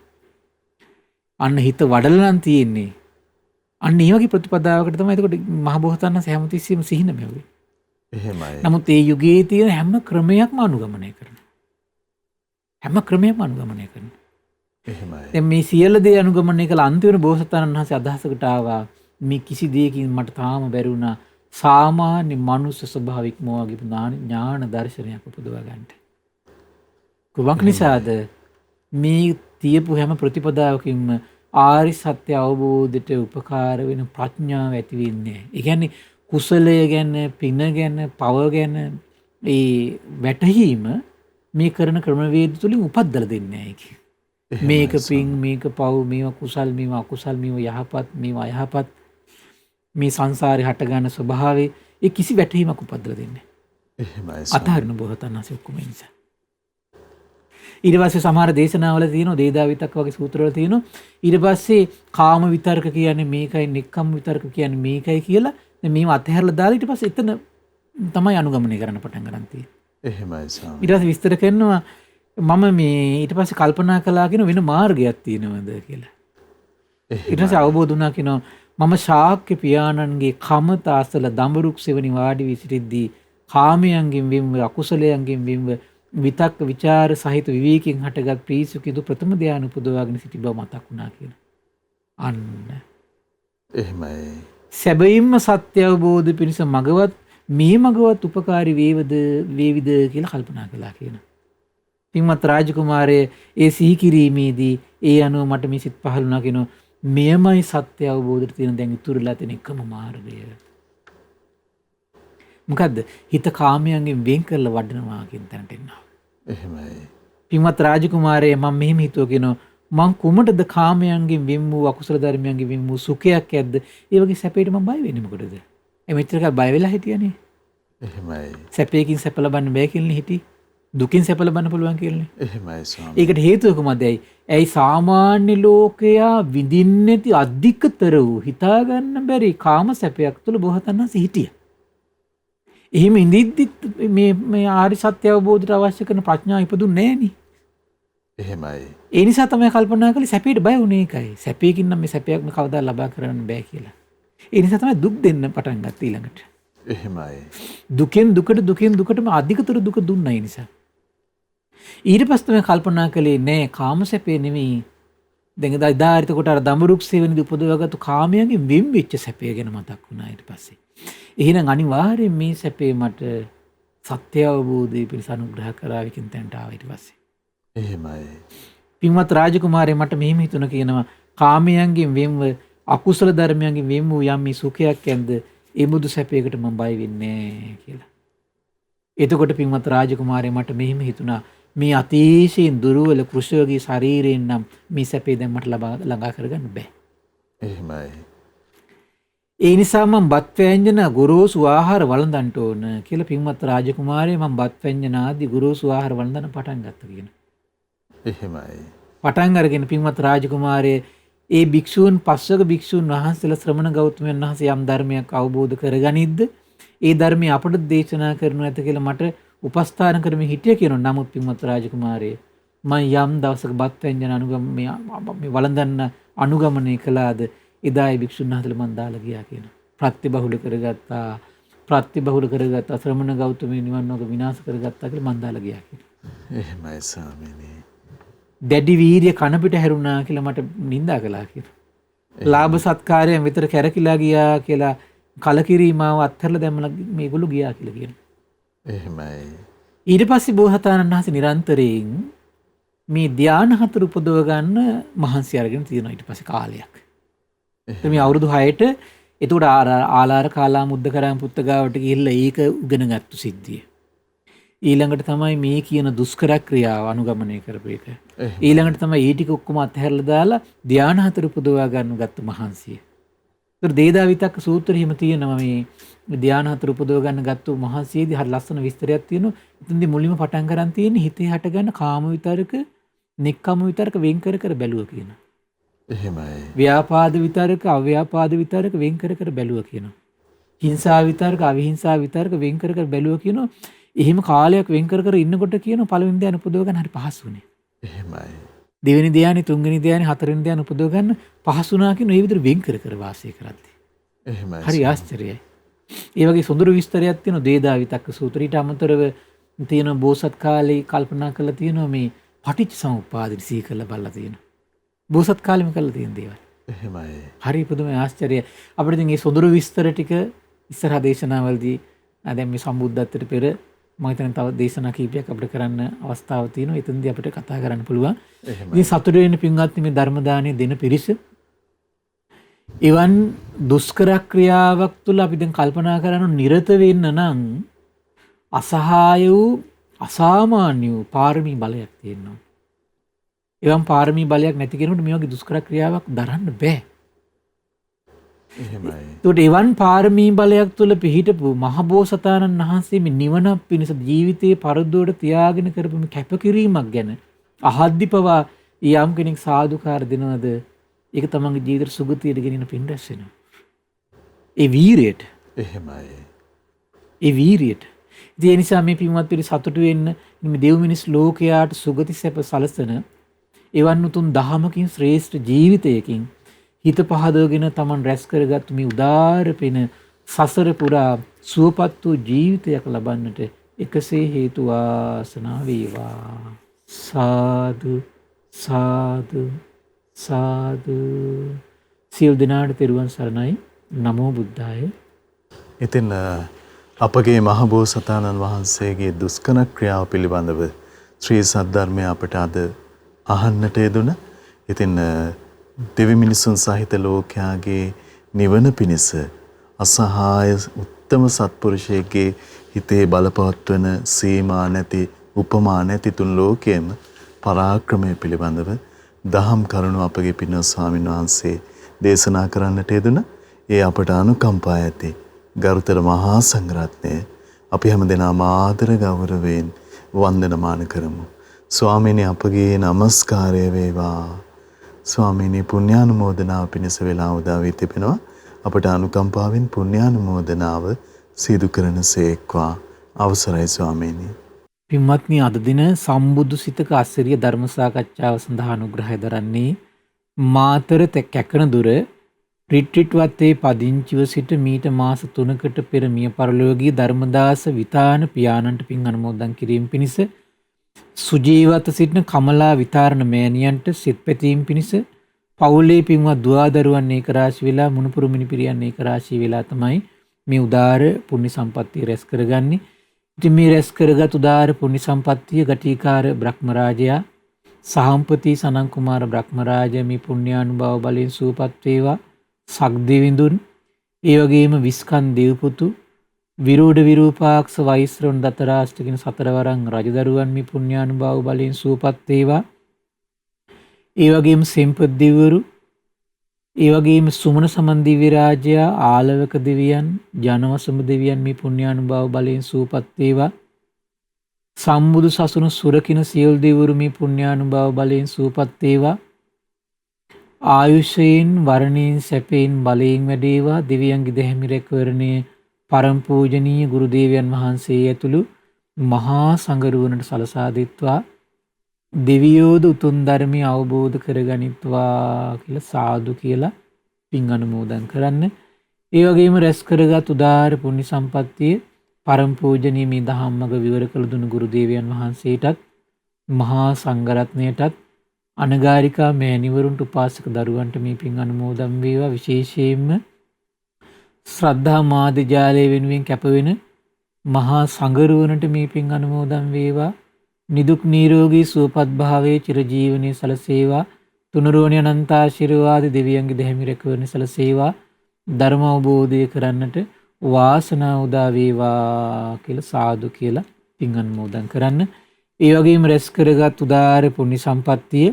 Speaker 2: අන්න හිත වඩලා නම් තියෙන්නේ. අන්න ඒ වගේ ප්‍රතිපදාවකට තමයි එතකොට මහබෝසතාණන් හැමතිස්සෙම සිහින මෙව්වේ.
Speaker 1: එහෙමයි.
Speaker 2: නමුත් ඒ යුගයේ තියෙන හැම ක්‍රමයක්ම අනුගමනය කරනවා. හැම ක්‍රමයක්ම අනුගමනය කරනවා.
Speaker 1: එහෙමයි.
Speaker 2: දැන් මේ සියලු දේ අනුගමනය කළ අන්තිම බෝසතාණන් වහන්සේ අදහසකට ආවා මේ කිසි දෙයකින් මට තාම බැරි වුණා සාමාන්‍ය මනුස්ස ස්වභාවික මොවාගේ ඥාන දර්ශනයක් උපදවා ගන්නට. කුමක් නිසාද මේ තියපු හැම ප්‍රතිපදාවකින්ම ආරි සත්‍ය අවබෝධයට උපකාර වෙන ප්‍රඥාව ඇති වෙන්නේ. ඒ කියන්නේ කුසලය ගැන, පින ගැන, පව ගැන ඒ වැටහීම මේ කරන ක්‍රමවේද තුලින් උපද්දලා දෙන්නේ නැහැ. මේක පින්, මේක පව, මේවා කුසල්, මේවා අකුසල්, මේවා යහපත්, මේවා අයහපත් මේ සංසාරේ හට ගන්න ස්වභාවය ඒ කිසි වැටහීමක් උපද්දලා දෙන්නේ නැහැ.
Speaker 1: එහෙමයි.
Speaker 2: අතහරින බෝසතාණන්සේ ඔක්කොම නිසා. ඊට පස්සේ සමහර දේශනාවල තියෙනවා දේදා විතක් වගේ සූත්‍රවල තියෙනවා ඊට පස්සේ කාම විතර්ක කියන්නේ මේකයි, නෙක්ඛම් විතර්ක කියන්නේ මේකයි කියලා දැන් මේව අතහැරලා දාලා ඊට පස්සේ එතන තමයි අනුගමනය කරන්න පටන් ගන්න තියෙන්නේ.
Speaker 1: එහෙමයි ස්වාමී.
Speaker 2: ඊට පස්සේ විස්තර කරනවා මම මේ ඊට පස්සේ කල්පනා කළා කියන වෙන මාර්ගයක් තියෙනවද කියලා. ඊට පස්සේ අවබෝධ වුණා කියනවා මම ශාක්‍ය පියාණන්ගේ කමත අසල දඹරුක් සෙවණි වාඩි වී සිටිද්දී කාමයන්ගෙන් වෙන්ව අකුසලයන්ගෙන් වෙන්ව විතක්ක ਵਿਚාර සහිත විවේකයෙන් හටගත් ප්‍රීසුකිදු ප්‍රථම ධ්‍යාන උපදවාගෙන සිටි බව මතක් වුණා කියන. අන්න.
Speaker 1: එහෙමයි.
Speaker 2: සැබවින්ම සත්‍ය අවබෝධ පිණිස මගවත් මේ මගවත් උපකාරී වේවිද කියලා කල්පනා කළා කියන. පින්වත් රාජකුමාරයේ ඒ සිහි කිරීමේදී ඒ අනුව මට මේ සිත් පහළ වුණා කියන මෙයමයි සත්‍ය අවබෝධයට තියෙන දැන් ඉතුරුලා තියෙන එකම මාර්ගය. මොකද්ද? හිත කාමයන්ගෙන් වෙන් කරලා වඩනවා කියන තැනට එනවා.
Speaker 1: එහෙමයි.
Speaker 2: පින්වත් රාජකුමාරයේ මම මෙහෙම හිතුවා කියනවා මං කුමටද කාමයන්ගෙන් වෙන් වූ අකුසල ධර්මයන්ගෙන් වෙන් වූ සුඛයක් ඇද්ද? ඒ වගේ සැපේට මම බය වෙන්නේ මොකටද? මෙච්චර කල් බය වෙලා හිටියනේ.
Speaker 1: එහෙමයි.
Speaker 2: සැපේකින් සැප ලබන්න බෑ කියලා හිටි. දුකින් සැප ලබන්න පුළුවන් කියලා.
Speaker 1: එහෙමයි ස්වාමී.
Speaker 2: ඒකට හේතුව කොහොමද? ඇයි සාමාන්‍ය ලෝකයා විඳින්නේ නැති අධිකතර වූ හිතා ගන්න බැරි කාම සැපයක් තුළ බෝසතාණන්සේ හිටියා. එහෙම ඉඳිද්දි මේ ආරි සත්‍ය අවබෝධයට අවශ්‍ය කරන ප්‍රඥාව ඉපදුන්නේ නැහෙනි.
Speaker 1: එහෙමයි.
Speaker 2: ඒ නිසා තමයි කල්පනා කළේ සැපේට බය වුණේ ඒකයි. සැපේකින් නම් මේ සැපයක් කවදා ලබා කරන්න බෑ කියලා. ඒ නිසා තමයි දුක් දෙන්න පටන් ගත්තේ ඊළඟට.
Speaker 1: එහෙමයි.
Speaker 2: දුකෙන් දුකටම අධිකතර දුක දුන්නා ඒ නිසා. ඊට පස්සේ තමයි කල්පනා කළේ නෑ කාම සැපේ නෙමෙයි. දැන් ඉදාරිත කොට අර දඹරුක් සෙවණිදි උපදවගත්තු කාමයන්ගෙන් වෙන් වෙච්ච සැපය ගැන මතක් වුණා ඊට පස්සේ. එහෙනම් අනිවාර්යෙන් මේ සැපේ මට සත්‍ය අවබෝධය පිණිස අනුග්‍රහ කරාවි කියන තැනට ආවා ඊට පස්සේ.
Speaker 1: එහෙමයි.
Speaker 2: පින්වත් රාජකුමාරයා මට මෙහෙම හිතුණා කියනවා කාමයන්ගෙන් වෙන්ව අකුසල ධර්මයන්ගෙන් වෙන් වූ යම් මේ සුඛයක් ඇද්ද ඒ බුදු සැපයකට මම බය වෙන්නේ නැහැ කියලා. එතකොට පින්වත් රාජකුමාරයා මට මෙහෙම හිතුණා මේ අතිශයින් දුර්වල කෘෂියෝගී ශරීරයෙන් නම් මේ සැපේ දැන් මට ළඟා කරගන්න බෑ.
Speaker 1: එහෙමයි.
Speaker 2: ඒ නිසා මම බත් ව්‍යංජන ගොරෝසු ආහාර වළඳන්න ඕන කියලා පින්වත් රාජකුමාරයා මම බත් ව්‍යංජන ආදී ගොරෝසු ආහාර වළඳන්න පටන් ගත්තා කියන.
Speaker 1: එහෙමයි.
Speaker 2: පටන් අරගෙන පින්වත් රාජකුමාරයේ ඒ භික්ෂූන් පස්වක භික්ෂූන් වහන්සේලා ශ්‍රමණ ගෞතමයන් වහන්සේ යම් ධර්මයක් අවබෝධ කරගනිද්ද ඒ ධර්මය අපට දේශනා කරනු ඇත කියලා මට උපස්ථාන කරමින් හිටිය කියනවා. නමුත් පින්වත් රාජකුමාරයේ මම යම් දවසක බත් ව්‍යංජන මේ වළඳන්න අනුගමනය කළාද එදා ඒ භික්ෂුන් වහන්සේලා මන් දාලා ගියා කියනවා. ප්‍රතිබහුල කරගත්තා ශ්‍රමණ ගෞතමයන් නිවන් මාර්ග විනාශ කරගත්තා කියලා මන් දාලා ගියා කියනවා.
Speaker 1: එහෙමයි ස්වාමීනි.
Speaker 2: දැඩි වීර්ය කන පිට හැරුණා කියලා මට නිඳා කළා කියලා. ලාභ සත්කාරයෙන් විතර කැරකිලා ගියා කියලා කලකිරීමාව අත්හැරලා දැම්මලා මේගොල්ලෝ ගියා කියලා කියනවා.
Speaker 1: එහෙමයි.
Speaker 2: ඊට පස්සේ බෝසතාණන් වහන්සේ නිරන්තරයෙන් මේ ධාන හතර උපදව ගන්න මහන්සි අරගෙන තියෙනවා ඊට පස්සේ කාලයක්. මේ අවුරුදු 6ට එතකොට ආලාර කාලා මුද්දකරාම පුත්තගාවට ගිහිල්ලා ඒක උගෙන ගත්තු සිද්ධිය. ඊළඟට තමයි මේ කියන දුෂ්කර ක්‍රියාව අනුගමනය කරපු එක. ඊළඟට තමයි ඒ ටික ඔක්කොම අත්හැරලා දාලා ධාන හතර උපදවා ගන්න ගත්ත මහන්සිය. ඒතර දේදා විතක්ක සූත්‍රෙ හිම තියෙනවා මේ ධාන හතර උපදව ගන්න ගත්ත මහන්සියේදී හරි ලස්සන විස්තරයක් තියෙනවා. එතනදී මුලින්ම පටන් ගන්න තියෙන්නේ හිතේ හට ගන්න කාම විතරක, නික්කම විතරක වෙන් කර කර බැලුවා කියන.
Speaker 1: එහෙමයි.
Speaker 2: ව්‍යාපාද විතරක, අව්‍යාපාද විතරක වෙන් කර කර බැලුවා කියනවා. හිංසා විතරක, අවිහිංසා විතරක වෙන් කර කර බැලුවා කියනවා. එහෙම කාලයක් වෙන් කර කර ඉන්නකොට කියන පළවෙනි ධ්‍යාන උපදව ගන්න හරි පහසු වුණේ.
Speaker 1: එහෙමයි.
Speaker 2: දෙවෙනි ධ්‍යානෙ, තුන්වෙනි ධ්‍යානෙ, හතරවෙනි ධ්‍යානෙ උපදව ගන්න පහසු වුණා කියන මේ විදිහට වෙන් කර කර වාසය කරද්දී.
Speaker 1: එහෙමයි.
Speaker 2: හරි ආශ්චර්යයි. ඒ වගේ සොඳුරු විස්තරයක් තියෙනවා දේදා විතක්ක සූත්‍රයට අමතරව තියෙන බෝසත් කාලේ කල්පනා කරලා තියෙනවා මේ පටිච්ච සමුප්පාදෙ සිහි කරලා බලලා තියෙනවා. බෝසත් කාලෙම කරලා තියෙන දේවල්.
Speaker 1: එහෙමයි.
Speaker 2: හරි පුදුම ආශ්චර්යයි. අපිට ඉතින් මේ සොඳුරු විස්තර ටික ඉස්සරහ දේශනාවලදී දැන් මේ සම්බුද්ධත්වයට පෙර මම හිතන්නේ තව දේශනා කීපයක් අපිට කරන්න අවස්ථාවක් තියෙනවා. එතනදී අපිට කතා කරන්න පුළුවන්. ඉතින් සතුටු වෙන්න පින්වත්නි මේ ධර්ම දාණය දෙන පිරිස. එවන් දුෂ්කර ක්‍රියාවක් තුළ අපි දැන් කල්පනා කරන නිරත වෙන්න නම් අසහාය වූ අසාමාන්‍ය වූ පාරමී බලයක් තියෙනවා. එවන් පාරමී බලයක් නැති කෙනෙකුට මේ වගේ දුෂ්කර ක්‍රියාවක් දරන්න බෑ.
Speaker 1: එහෙමයි.
Speaker 2: ඒකට එවන් පාරමී බලයක් තුළ පිහිටපු මහබෝසතාණන් වහන්සේ මේ නිවන පිණිස ජීවිතයේ පරදුවට තියාගෙන කරපු මේ කැපකිරීමක් ගැන අහද්දි පවා යම් කෙනෙක් සාදුකාර දෙනවද ඒක තමන්ගේ ජීවිතේ සුගතියට ගෙනින පින් රැස් වෙනවා. ඒ වීරියට.
Speaker 1: එහෙමයි.
Speaker 2: ඒ වීරියට. ඉතින් ඒ නිසා මේ පින්වත් පිළි සතුටු වෙන්න මේ දෙව් මිනිස් ලෝකයාට සුගති සැප සලසන එවන් උතුම් දහමකින් ශ්‍රේෂ්ඨ ජීවිතයකින් හිත පහදවගෙන තමන් රැස් කරගත් මේ උදාර පින සසර පුරා සුවපත් වූ ජීවිතයක් ලබන්නට එකසේ හේතු වාසනා වේවා. සාදු සාදු සාදු. සියලු දෙනාට තෙරුවන් සරණයි. නමෝ බුද්ධාය.
Speaker 1: ඉතින් අපගේ මහබෝසතාණන් වහන්සේගේ දුෂ්කර ක්‍රියාව පිළිබඳව ශ්‍රී සද්ධර්මය අපට අද අහන්නට යෙදුන. ඉතින් දෙවි මිනිසුන් සහිත ලෝකයාගේ නිවන පිණිස අසහාය උත්තම සත්පුරුෂයෙක්ගේ හිතේ බලපවත්වන සීමා නැති උපමා නැති තුන් ලෝකයේම පරාක්‍රමය පිළිබඳව දහම් කරුණු අපගේ පින්වත් ස්වාමීන් වහන්සේ දේශනා කරන්නට යෙදුන. ඒ අපට අනුකම්පා ඇති ගරුතර මහා සංඝරත්නය අපි හැමදෙනාම ආදර ගෞරවයෙන් වන්දනමාන කරමු. ස්වාමීනි අපගේ নমස්කාරය වේවා. ස්වාමීනි පුණ්‍යානුමෝදනාව පිණිස වේලා උදා වී තිබෙනවා. අපට අනුකම්පාවෙන් පුණ්‍යානුමෝදනාව සිදු කරනසේක්වා. අවසරයි ස්වාමීනි.
Speaker 2: පින්වත්නි අද දින සම්බුදු සිතක අස්සරිය ධර්ම සාකච්ඡාව සඳහා අනුග්‍රහය දරන්නේ මාතර කැකන දුර රිට්‍රීට් වත්තේ පදිංචිව සිට මීට මාස 3කට පෙර මිය පරලෝකීය ධර්මදාස විතාන පියාණන්ට පින් අනුමෝදන් කිරීම පිණිස සුජීවත සිටින කමලා විතාරණ මෑණියන්ට සිත් පැතීම් පිණිස පවුලේ පින්වත් දුවදරුවන් ඒකරාශී වෙලා මුණුපුරු මිනිපිරියන් ඒකරාශී වෙලා තමයි මේ උදාර පුණ්‍ය සම්පත්තිය රැස් කරගන්නේ. ඉතින් මේ රැස් කරගත් උදාර පුණ්‍ය සම්පත්තිය ගටිකාර බ්‍රහ්මරාජයා සහම්පති සනන් කුමාර බ්‍රහ්මරාජ මේ පුණ්‍යානුභව බලයෙන් සූපත් වේවා. සක්දෙවිඳුන් ඒ වගේම විස්කන් දේවපුතු විරෝධ විරූපාක්ෂ වෛශ්‍රවණ දතරාෂ්ට කියන සතරවරන් රජදරුවන් මේ පුණ්‍යානුභව බලයෙන් සූපත් වේවා. ඒ වගේම සෙම්පත් දෙවිවරු ඒ වගේම සුමන සමන් දිව්‍ය රාජ්‍ය, ආලවක දෙවියන්, ජනවසම දෙවියන් මේ පුණ්‍යානුභාව බලයෙන් සූපත් වේවා. සම්බුදු සසුන සුරකින සියලු දෙවිවරු මේ පුණ්‍යානුභාව බලයෙන් සූපත් වේවා. ආයුෂයෙන්, වරණයෙන්, සැපයෙන්, බලයෙන් වැඩේවා. දෙවියන්ගේ දෙහිමි රැකවරණයේ පරම පූජනීය ගුරු දේවයන් වහන්සේ ඇතුළු මහා සංඝරුවනට සලසා දෙත්වා. දෙවියෝද උතුම් ධර්මය අවබෝධ කරගනිත්වා කියලා සාදු කියලා පින් අනුමෝදන් කරන්න. ඒ වගේම රැස් කරගත් උදාාර පුණ්‍ය සම්පත්තිය පරම පූජනීය මේ ධම්මග විවර කළ දුණු ගුරු දේවයන් වහන්සේටත් මහා සංඝරත්නයටත් අනගාരികා මෑණිවරුන්ට උපාසක දරුවන්ට මේ පින් අනුමෝදන් වේවා. විශේෂයෙන්ම ශ්‍රද්ධා මාධ්‍ය ජාලය වෙනුවෙන් කැපවෙන මහා සංඝරුවනට මේ පින් අනුමෝදන් වේවා. නිදුක් නිරෝගී සුවපත් භාවයේ චිරජීවනයේ සලසේවා. තුනුරුවනි අනන්ත ආශිර්වාද දෙවියන්ගේ දෙහිමි රැකවරණය සලසේවා. ධර්ම අවබෝධය කරන්නට වාසනාව උදා වේවා කියලා සාදු කියලා පින් අනුමෝදන් කරන්න. ඒ වගේම රැස් කරගත් උදාාර පුණ්‍ය සම්පත්තිය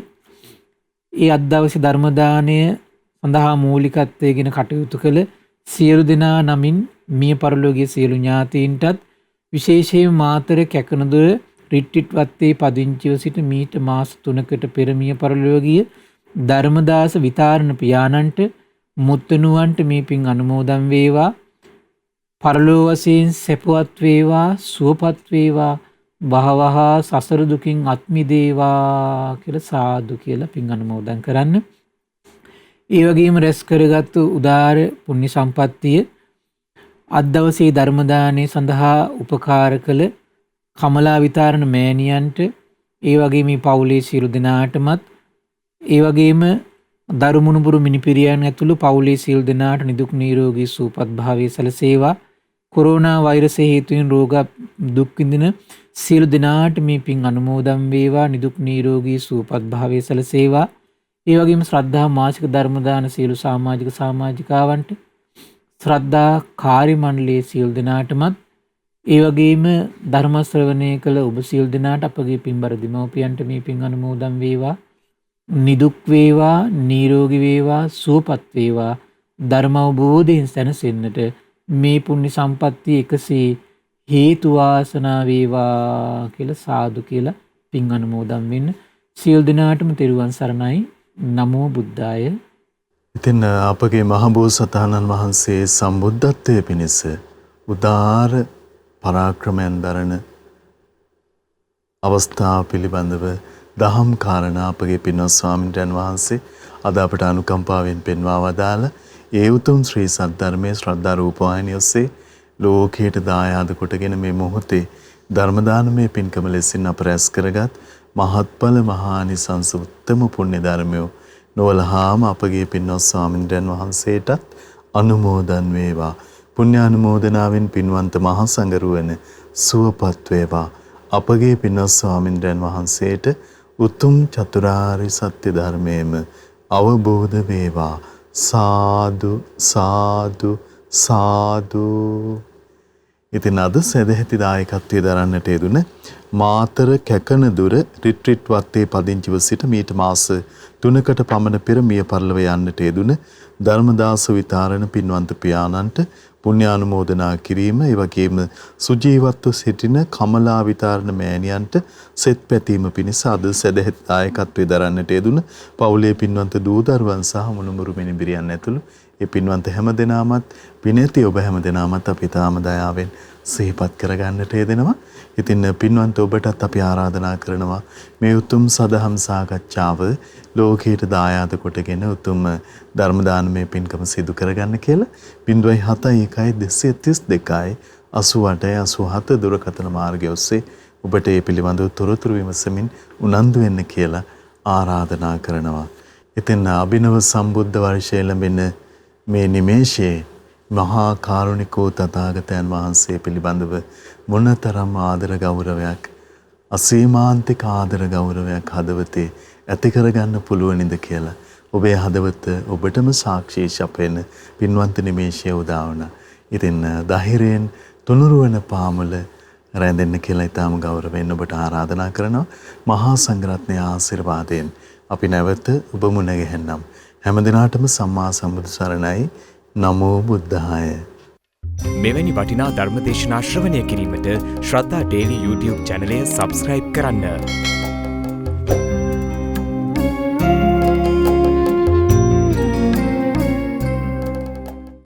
Speaker 2: ඒ අද දවසේ ධර්ම දාණය සඳහා මූලිකත්වයෙන් කටයුතු කළ සියලු දෙනා නමින් මිය පරලෝකීය සියලු ඥාතීන්ටත් විශේෂයෙන් මාතර කැකනදොර රිට්ටිට් වත්තේ පදිංචිව සිට මීට මාස 3කට පෙර මිය පරලෝකීය ධර්මදාස විතාරණ පියාණන්ට මුත්තණුවන්ට මේ පින් අනුමෝදන් වේවා. පරලෝ වශයෙන් සැපවත් වේවා, සුවපත් වේවා, වහවහ සසර දුකින් අත් මිදේවා කියලා සාදු කියලා පින් අනුමෝදන් කරන්න. ඒ වගේම රැස් කරගත්තු උදාාර පුණ්‍ය සම්පත්තිය අද දවසේ ධර්ම දානය සඳහා උපකාර කළ කමලා විතාරණ මෑණියන්ට, ඒ වගේම මේ පවුලේ සියලු දෙනාටමත්, ඒ වගේම දරුමුණුබුරු මිනිපිරියන් ඇතුළු පවුලේ සියලු දෙනාට නිදුක් නිරෝගී සුවපත් භාවයේ සැලසේවා. කොරෝනා වෛරසය හේතුවෙන් රෝග දුක් විඳින සියලු දෙනාට මේ පින් අනුමෝදන් වේවා. නිදුක් නිරෝගී සුවපත් භාවයේ සැලසේවා. ඒ වගේම ශ්‍රද්ධා මාසික ධර්ම දාන සියලු සමාජික සමාජිකාවන්ට, ශ්‍රද්ධා කාර්ය මණ්ඩලයේ සියලු දෙනාටමත්, ඒ වගේම ධර්ම ශ්‍රවණය කළ ඔබ සියලු දෙනාට අපගේ පින්බර දෙමව්පියන්ට මේ පින් අනුමෝදන් වේවා. නිදුක් වේවා, නිරෝගී වේවා, සුවපත් වේවා. ධර්ම අවබෝධයෙන් සැනසෙන්නට මේ පුණ්‍ය සම්පත්තිය එකසේ හේතු වාසනා වේවා කියලා සාදු කියලා පින් අනුමෝදන් වෙන්න. සියලු දෙනාටම තෙරුවන් සරණයි. නමෝ බුද්ධාය.
Speaker 1: ඉතින් අපගේ මහබෝසතාණන් වහන්සේ සම්බුද්ධත්වයේ පිණිස උදාාර පරාක්‍රමයන් දරන අවස්ථාව පිළිබඳව දහම් කාරණා අපගේ පින්වත් ස්වාමීන් වහන්සේ අද අපට අනුකම්පාවෙන් පෙන්වා වදාළ ඒ උතුම් ශ්‍රී සද්ධර්මයේ ශ්‍රද්ධා රූපවාහිනිය ඔස්සේ ලෝකයට දායාද කොටගෙන මේ මොහොතේ ධර්ම දානමය පින්කම ලෙසින් අප රැස් කරගත් මහත්ඵල මහානිසංස උත්තම පුණ්‍ය ධර්මය නොවලහාම අපගේ පින්වත් ස්වාමීන් වහන්සේටත් අනුමෝදන් වේවා. පුණ්‍යානුමෝදනාවෙන් පින්වන්ත මහා සංඝරුවන සුවපත් වේවා. අපගේ පින්වත් ස්වාමීන් වහන්සේට උතුම් චතුරාර්ය සත්‍ය ධර්මයේම අවබෝධ වේවා. සාදු සාදු සාදු. ඉතින් අද සදැහැති දායකත්වයේ දරන්නට යෙදුන මාතර කැකනදුර රිට්‍රීට් වත්තේ පදිංචිව සිට මීට මාස 3කට පමණ පෙර මිය පරලොව යන්නට යෙදුන ධර්මදාස විතාරණ පින්වන්ත පියාණන්ට පුණ්‍යානුමෝදනා කිරීම, ඒ වගේම සුජීවත්ව සිටින කමලා විතාරණ මෑණියන්ට සෙත් පැතීම පිණිස අද සදැහැති දායකත්වයේ දරන්නට යෙදුන පවුලේ පින්වන්ත දූ දරුවන් සහ මුණුමුරු මිනිබිරියන් ඇතුළු ඒ පින්වන්ත හැමදෙනාමත් පිනැති ඔබ හැමදෙනාමත් අපි තාම දයාවෙන් සිහිපත් කරගන්නට යෙදෙනවා. ඉතින් පින්වන්ත ඔබටත් අපි ආරාධනා කරනවා මේ උතුම් සදහම් සාකච්ඡාව ලෝකයට දායාද කොටගෙන උතුම් ධර්ම දානමය පින්කම සිදු කරගන්න කියලා 071 232 88 දුරකථන මාර්ගය ඔස්සේ ඔබට මේ පිළිබඳව තොරතුරු විමසමින් උනන්දු වෙන්න කියලා ආරාධනා කරනවා. ඉතින් අභිනව සම්බුද්ධ වර්ෂය ලැබෙන මේ නිමේෂයේ මහා කාරුණිකෝ තථාගතයන් වහන්සේ පිළිබඳව මොනතරම් ආදර ගෞරවයක්, අසීමාන්තික ආදර ගෞරවයක් හදවතේ ඇති කරගන්න පුළුවනිද කියලා ඔබේ හදවත ඔබටම සාක්ෂි සපයන පින්වන්ත නිමේෂයේ උදාවන. ඉතින් ධෛර්යයෙන් තුනුරුවන පාමුල රැඳෙන්න කියලා ඊටාම ගෞරවයෙන් ඔබට ආරාධනා කරනවා. මහා සංඝරත්නයේ ආශිර්වාදයෙන් අපි නැවත ඔබ මුණ ගැහෙන්නම්. හැම දිනාටම සම්මා සම්බුදු සරණයි. නමෝ බුද්ධාය.
Speaker 3: මෙවැනි වටිනා ධර්මදේශනා ශ්‍රවණය කිරීමට ශ්‍රද්ධා ඩේලි YouTube චැනලය සබස්ක්‍රයිබ් කරන්න.